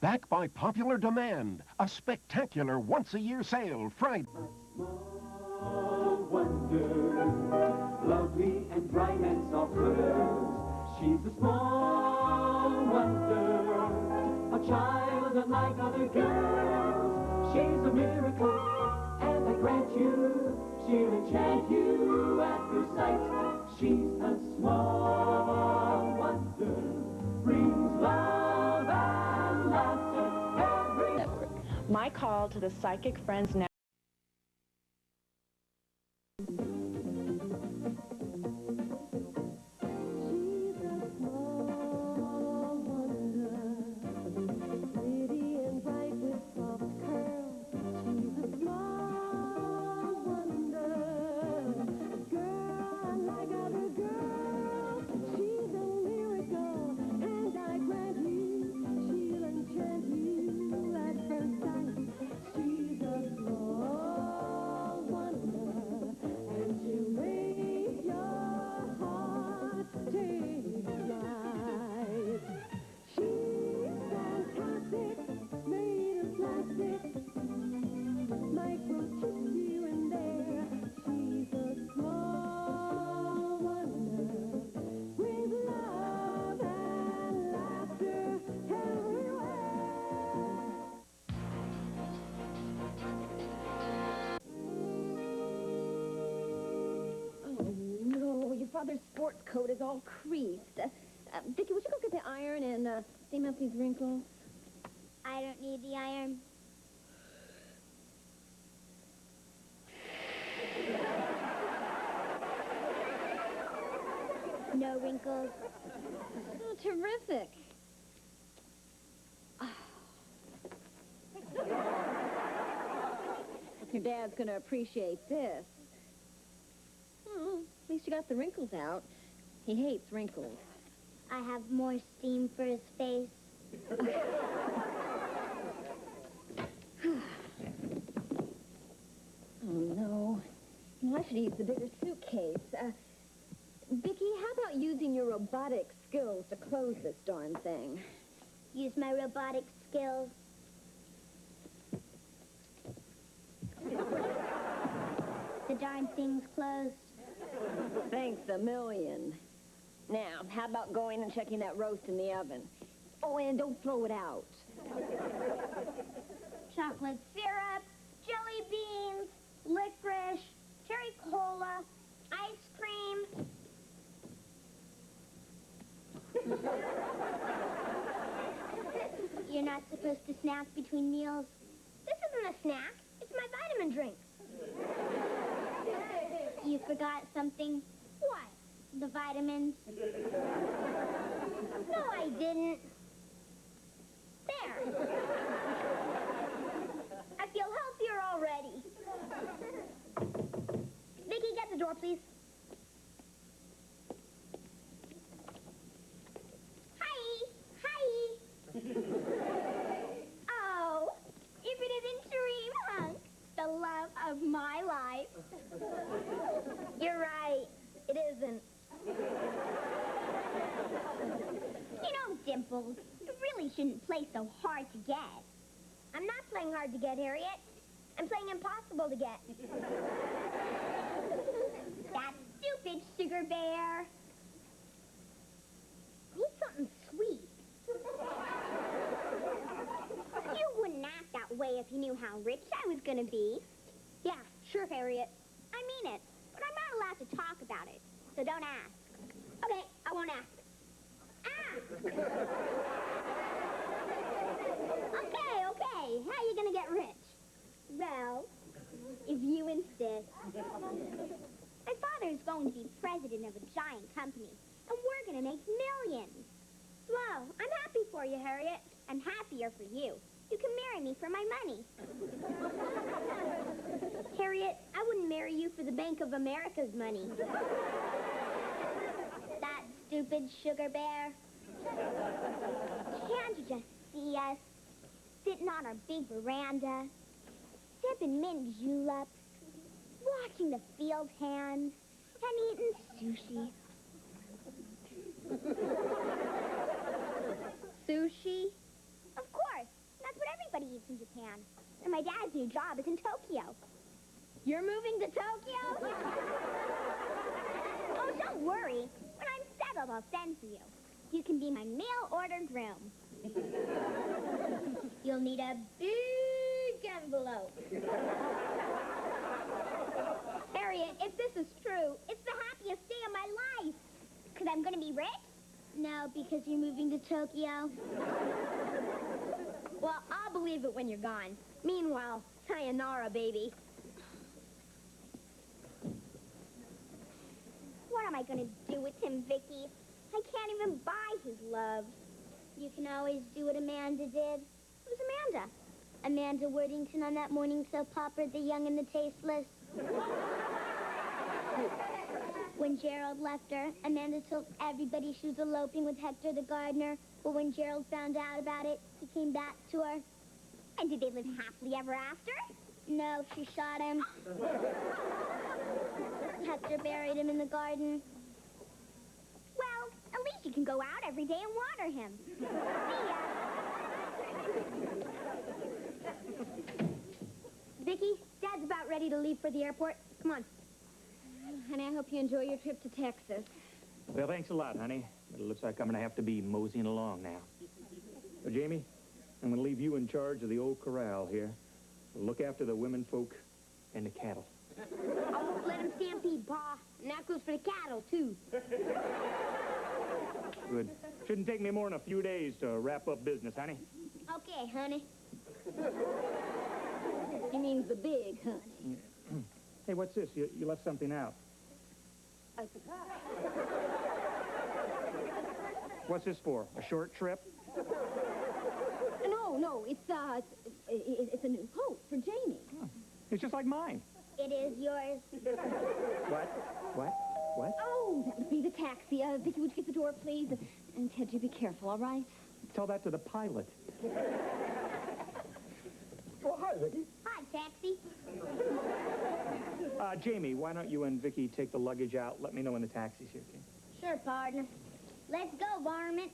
Back by popular demand, a spectacular once-a-year sale Friday. Small wonder, lovely and bright and soft curves. She's a small wonder, a child unlike other girls. She's a miracle, and I grant you, she'll enchant you at first sight. She's a small wonder, brings love and laughter every Network. My call to the Psychic Friends Network. Father's sports coat is all creased. Vicki, would you go get the iron and steam out these wrinkles? I don't need the iron. No wrinkles. Oh, terrific. Your dad's going to appreciate this. Oh, at least you got the wrinkles out. He hates wrinkles. I have more steam for his face. Oh, no. Well, I should use the bigger suitcase. Vicki, how about using your robotic skills to close this darn thing? Use my robotic skills. The darn thing's closed. Thanks a million. Now, how about going and checking that roast in the oven? Oh, and don't throw it out. Chocolate syrup, jelly beans, licorice, cherry cola, ice cream. You're not supposed to snack between meals. This isn't a snack. It's my vitamin drink. You forgot something. What? The vitamins. No, I didn't. There. I feel healthier already. Vicki, get the door, please. Hi. Hi. Oh, if it isn't Dream Hunk, the love of my life. You're right. It isn't. You know, Dimples, you really shouldn't play so hard to get. I'm not playing hard to get, Harriet. I'm playing impossible to get. That stupid sugar bear. Need something sweet. You wouldn't act that way if you knew how rich I was gonna be. Yeah, sure, Harriet. I mean it, but I'm not allowed to talk about it, so don't ask. Okay, I won't ask. Okay. How are you gonna get rich? Well, if you insist. My father is going to be president of a giant company, and we're gonna make millions. Well, I'm happy for you, Harriet. I'm happier for you. You can marry me for my money. Harriet, I wouldn't marry you for the Bank of America's money. That stupid sugar bear. Can't you just see us? Sitting on our big veranda, sipping mint juleps, watching the field hands, and eating sushi. Sushi? Of course. That's what everybody eats in Japan. And my dad's new job is in Tokyo. You're moving to Tokyo? Oh, don't worry. When I'm settled, I'll send for you. You can be my mail-order groom. You'll need a big envelope. Harriet, if this is true, it's the happiest day of my life. Because I'm going to be rich? No, because you're moving to Tokyo. Well, I'll believe it when you're gone. Meanwhile, sayonara, baby. What am I going to do with him, Vicki? I can't even buy his love. You can always do what Amanda did. Who's Amanda? Amanda Worthington on that morning soap opera, The Young and the Tasteless. When Gerald left her, Amanda told everybody she was eloping with Hector the gardener. But when Gerald found out about it, he came back to her. And did they live happily ever after? No, she shot him. Hector buried him in the garden. Well, at least you can go out every day and water him. See ya. Vicki, Dad's about ready to leave for the airport. Come on. And I hope you enjoy your trip to Texas. Well, thanks a lot, honey. But it looks like I'm going to have to be moseying along now. So, Jamie, I'm going to leave you in charge of the old corral here. Look after the women folk and the cattle. I won't let him stampede, Pa. And that goes for the cattle, too. Good. Shouldn't take me more than a few days to wrap up business, honey. Okay, honey. He means the big honey. Hey, what's this? You left something out. A surprise. What's this for? A short trip? No, it's a new coat for Jamie. Oh, it's just like mine. It is yours. What? Oh, that would be the taxi. Vicki, would you get the door, please? And Ted, you be careful, all right? Tell that to the pilot. Oh, hi, Vicki. Hi, taxi. Jamie, why don't you and Vicki take the luggage out? Let me know when the taxi's here, okay? Sure, partner. Let's go, varmint.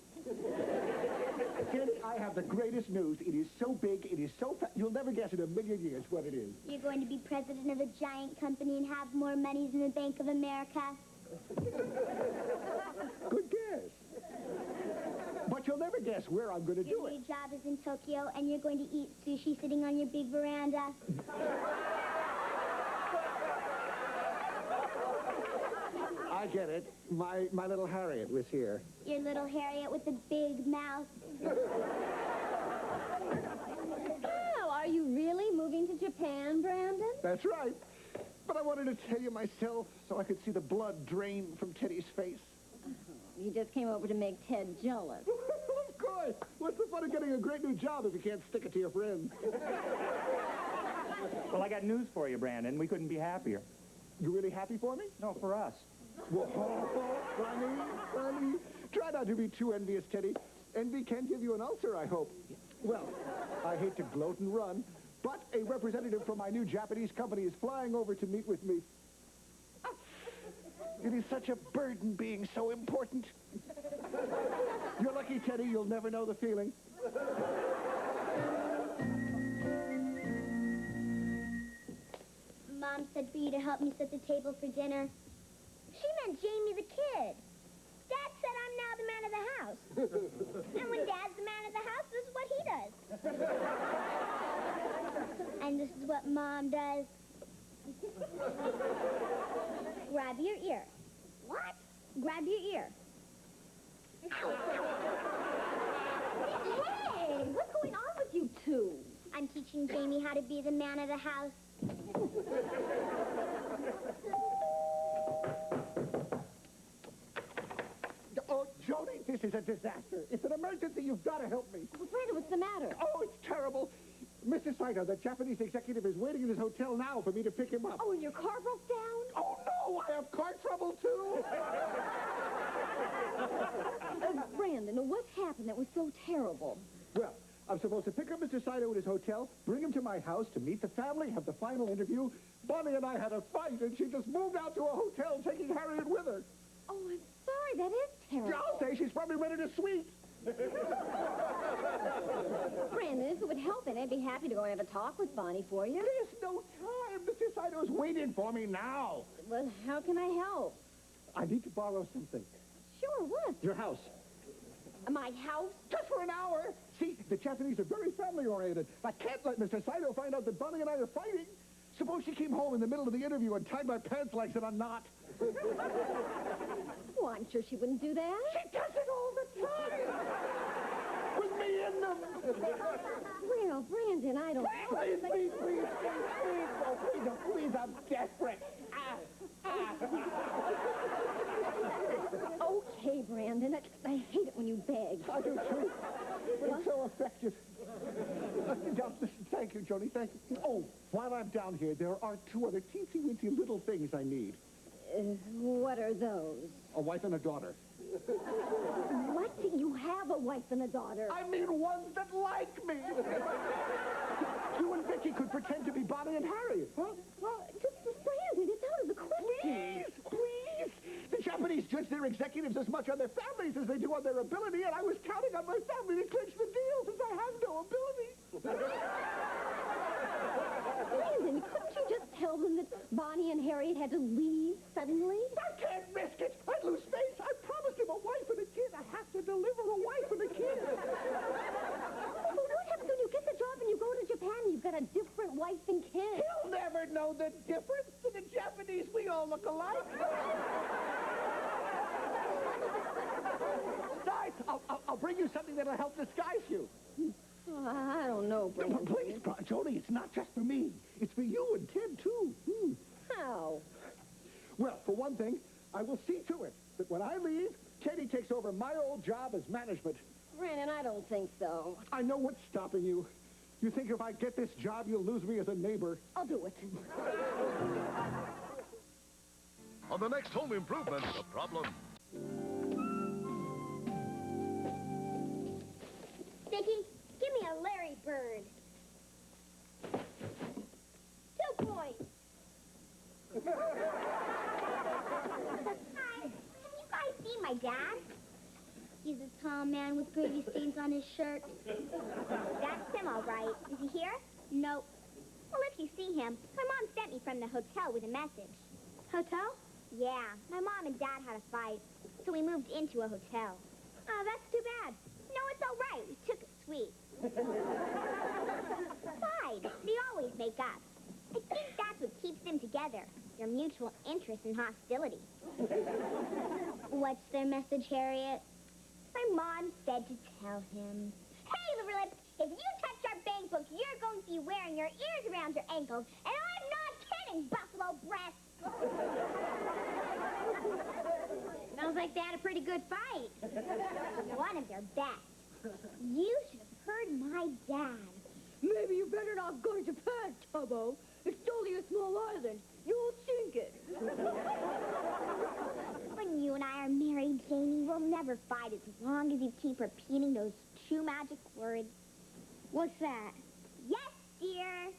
Kid, I have the greatest news. It is so big, it is so fat, you'll never guess in a million years what it is. You're going to be president of a giant company and have more money than the Bank of America. Good guess. But you'll never guess where I'm going to do Your it. new job is in Tokyo, and you're going to eat sushi sitting on your big veranda. I get it. My little Harriet was here. Your little Harriet with the big mouth. Oh, are you really moving to Japan, Brandon? That's right. But I wanted to tell you myself so I could see the blood drain from Teddy's face. You just came over to make Ted jealous. Of course. What's the fun of getting a great new job if you can't stick it to your friends? Well, I got news for you, Brandon. We couldn't be happier. You really happy for me? No, for us. Whoa, funny. Try not to be too envious, Teddy. Envy can give you an ulcer, I hope. Well, I hate to gloat and run, but a representative from my new Japanese company is flying over to meet with me. It is such a burden being so important. You're lucky, Teddy. You'll never know the feeling. Mom said for you to help me set the table for dinner. She meant Jamie the kid. Dad said I'm now the man of the house. And when Dad's the man of the house, this is what he does. And this is what Mom does. Grab your ear. What? Grab your ear. Hey, what's going on with you two? I'm teaching Jamie how to be the man of the house. Oh, Jody, this is a disaster. It's an emergency. You've got to help me. Well, Brandon, what's the matter? Oh, it's terrible. Mr. Saito, the Japanese executive, is waiting in his hotel now for me to pick him up. Oh, and your car broke down? Oh, no, I have car trouble, too. Brandon, what happened that was so terrible? Well, I'm supposed to pick up Mr. Saito at his hotel, bring him to my house to meet the family, have the final interview. Bonnie and I had a fight, and she just moved out to a hotel, taking Harriet with her. Oh, I'm sorry. That is terrible. I'll say she's probably rented a suite. Brandon, if it would help it, I'd be happy to go and have a talk with Bonnie for you. There's no time. Mr. Saito's waiting for me now. Well, how can I help? I need to borrow something. Sure, what? Your house. My house? Just for an hour. See, the Japanese are very family-oriented. I can't let Mr. Saito find out that Bonnie and I are fighting. Suppose she came home in the middle of the interview and tied my pants legs in a knot. Well, I'm sure she wouldn't do that. She does it all the time. With me in them. Well, Brandon, I don't... Please. Oh, please, I'm desperate. Okay, Brandon. I hate it when you beg. I do, too. It's so effective. Thank you, Joni. Thank you. Oh, while I'm down here, there are two other teensy-weensy little things I need. What are those? A wife and a daughter. What? You have a wife and a daughter? I mean ones that like me. You and Vicki could pretend to be Bonnie and Harriet, huh? Well, Brandon, it's out of the question. Please. The Japanese judge their executives as much on their families as they do on their ability, and I was counting on my family to clinch the deal since I have no ability. Brandon, couldn't you just tell them that Bonnie and Harriet had to leave suddenly? I can't risk it. I'd lose face. I promised him a wife and a kid. I have to deliver a wife and a kid. Well, what happens when you get the job and you go to Japan and you've got a different wife and kid? He'll never know the difference. To the Japanese, we all look alike. Nice. I'll bring you something that'll help disguise you. I don't know, Brandon. Please, Joni, it's not just for me. It's for you and Ted, too. How? Well, for one thing, I will see to it that when I leave, Teddy takes over my old job as management. Brandon, I don't think so. I know what's stopping you. You think if I get this job, you'll lose me as a neighbor. I'll do it. On the next Home Improvement, The Problem. Vicki, give me a Larry Bird. 2 points. Hi, can you guys see my dad? He's a tall man with gravy stains on his shirt. That's him, all right. Is he here? Nope. Well, if you see him, my mom sent me from the hotel with a message. Hotel? Yeah, my mom and dad had a fight, so we moved into a hotel. Oh, that's too bad. No, it's all right. We took it sweet. Besides, they always make up. I think that's what keeps them together, their mutual interest and hostility. What's their message, Harriet? My mom said to tell him, "Hey, Liverlips, if you touch our bank book, you're going to be wearing your ears around your ankles, and I'm not kidding, Buffalo breath." Sounds like they had a pretty good fight. One of their best. You should have heard my dad. Maybe you better not go to Japan, Tubbo. It's only a small island. You'll sink it. When you and I are married, Janie, we'll never fight as long as you keep repeating those two magic words. What's that? Yes, dear.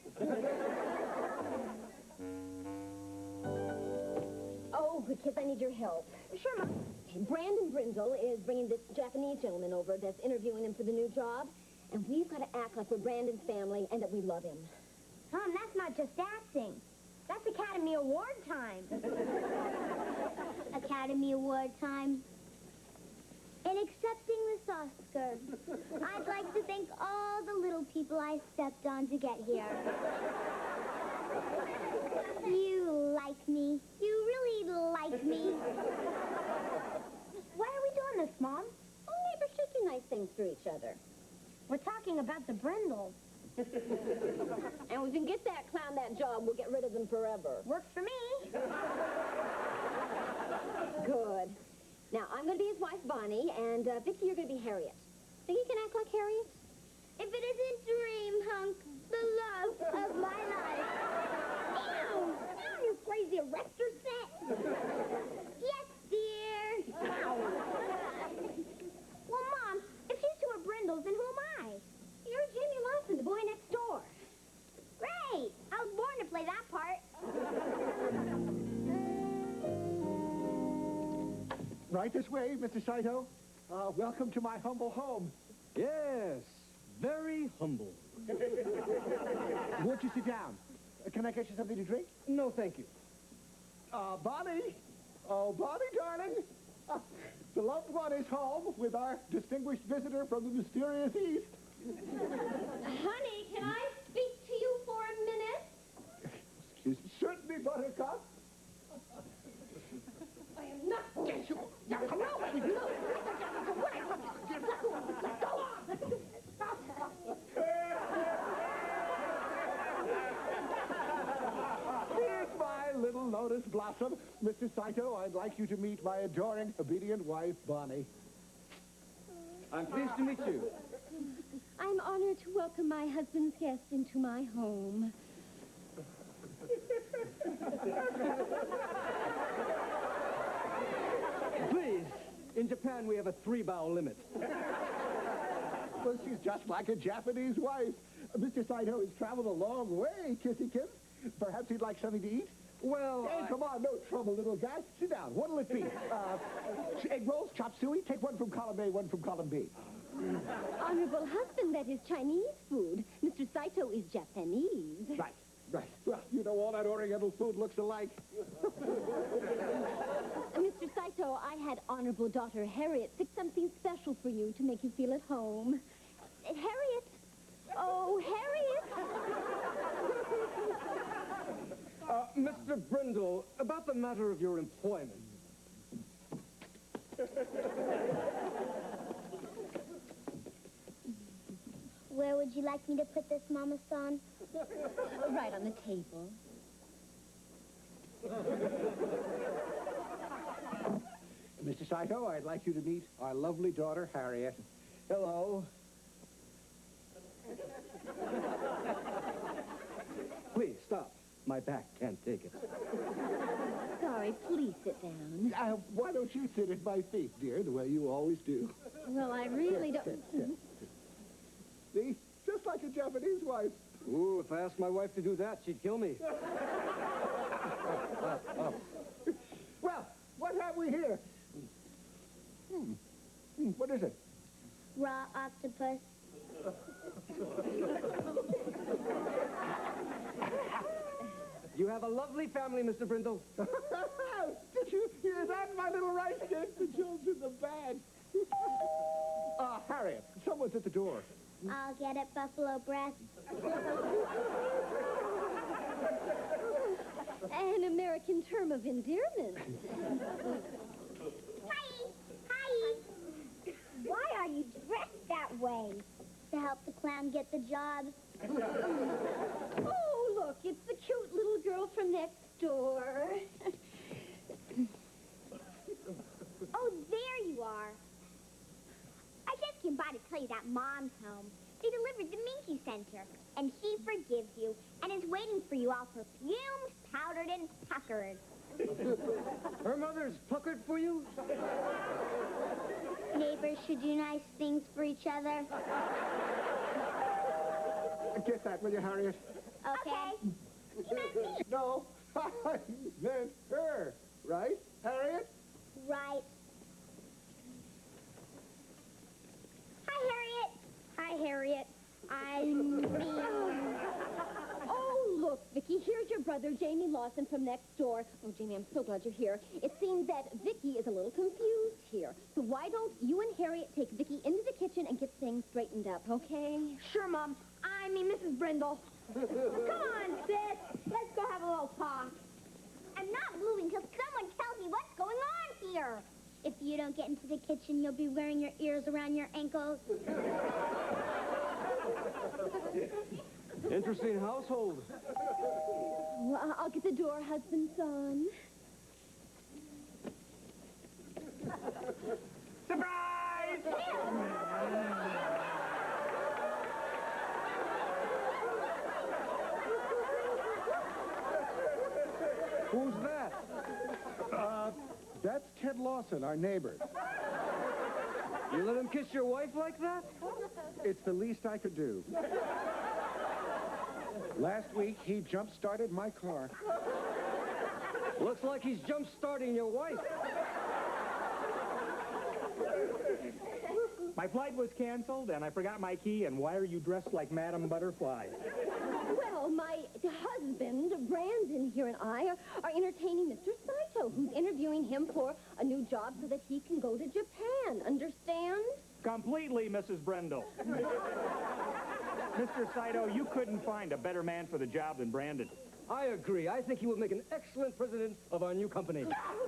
Oh, good kids, I need your help. Sure, Mom. Brandon Brindle is bringing this Japanese gentleman over that's interviewing him for the new job. And we've got to act like we're Brandon's family and that we love him. Tom, that's not just acting. That's Academy Award time. Academy Award time. In accepting this Oscar, I'd like to thank all the little people I stepped on to get here. You like me. You really like me. Why are we doing this, Mom? Oh, neighbors should do nice things for each other. We're talking about the Brindles. And if we can get that clown that job, we'll get rid of them forever. Works for me. Good. Now, I'm going to be his wife, Bonnie, and Vicki, you're going to be Harriet. Think you can act like Harriet? If it isn't Dream Hunk, the love of my life. Ew! Now you crazy arrestor set. Yes, dear. Well, Mom, if you two are Brindles, then who am I? You're Jimmy Lawson, the boy next door. Great! I was born to play that part. Right this way, Mr. Saito. Welcome to my humble home. Yes, very humble. Won't you sit down? Can I get you something to drink? No, thank you. Bonnie. Oh, Bonnie, darling. The loved one is home with our distinguished visitor from the mysterious East. Honey, can I speak to you for a minute? Excuse me. Certainly, Buttercup. I am not going to. Now, come on. Go on. Here's my little lotus blossom. Mr. Saito, I'd like you to meet my adoring, obedient wife, Bonnie. I'm pleased to meet you. I'm honored to welcome my husband's guest into my home. Please, in Japan we have a 3-bow limit. Well, she's just like a Japanese wife. Mr. Saito has traveled a long way, Kissy-Kim. Perhaps he'd like something to eat? Well, Hey, come on, no trouble, little guy. Sit down. What'll it be? Egg rolls, chop suey? Take one from column A, one from column B. Honorable husband, that is Chinese food. Mr. Saito is Japanese. Right. Well, you know, all that Oriental food looks alike. Mr. Saito, I had honorable daughter Harriet fix something special for you to make you feel at home. Harriet! Oh, Harriet! Mr. Brindle, about the matter of your employment. Where would you like me to put this, Mama-san? Right on the table. Mr. Saito, I'd like you to meet our lovely daughter, Harriet. Hello. Please, stop. My back can't take it. Sorry, please sit down. Why don't you sit at my feet, dear, the way you always do? Well, I really don't... See? Just like a Japanese wife. Ooh, if I asked my wife to do that, she'd kill me. Well, what have we here? What is it? family, Mr. Brindle. Did you hear that, my little rice cake? The joke's in the bag. Harriet, someone's at the door. I'll get it, Buffalo Breath. An American term of endearment. Hi! Hi! Why are you dressed that way? To help the clown get the job. Oh, look, it's the cute little girl from next door. Oh, there you are. I just came by to tell you that Mom's home. They delivered the Minky Center, and she forgives you and is waiting for you all perfumed, powdered, and puckered. Her mother's puckered for you? Neighbors should do nice things for each other. Get that, will you, Harriet? Okay. You meant me. No, I meant her. Right, Harriet? Right. Hi, Harriet. Hi, Harriet. Oh, look, Vicki, here's your brother, Jamie Lawson, from next door. Oh, Jamie, I'm so glad you're here. It seems that Vicki is a little confused here. So why don't you and Harriet take Vicki into the kitchen and get things straightened up, okay? Sure, Mom. I mean, Mrs. Brindle. Come on, sis. Let's go have a little talk. I'm not moving till someone tells me what's going on here. If you don't get into the kitchen, you'll be wearing your ears around your ankles. Interesting household. Well, I'll get the door, husband, son. Surprise! Who's that? That's Ted Lawson, our neighbor. You let him kiss your wife like that? It's the least I could do. Last week, he jump-started my car. Looks like he's jump-starting your wife. My flight was canceled, and I forgot my key, and why are you dressed like Madame Butterfly? Well, my husband, Brandon, here and I are entertaining Mr. Saito, who's interviewing him for a new job so that he can go to Japan. Understand? Completely, Mrs. Brindle. Mr. Saito, you couldn't find a better man for the job than Brandon. I agree. I think he will make an excellent president of our new company. You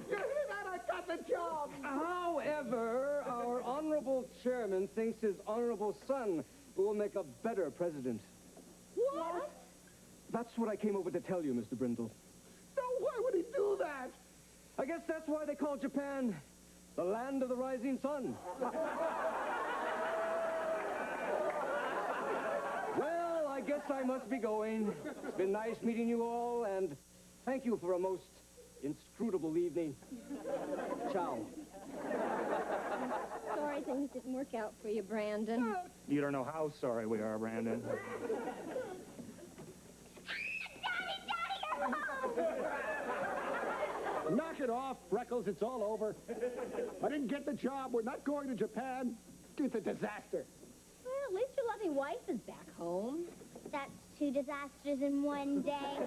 hear that? I got the job! However, our honorable chairman thinks his honorable son will make a better president. What? That's what I came over to tell you, Mr. Brindle. No, why would he do that? I guess that's why they call Japan the land of the rising sun. Well, I guess I must be going. It's been nice meeting you all, and thank you for a most inscrutable evening. Ciao. Sorry things didn't work out for you, Brandon. You don't know how sorry we are, Brandon. Knock it off, Freckles. It's all over. I didn't get the job. We're not going to Japan. It's a disaster. Well, at least your loving wife is back home. That's 2 disasters in one day.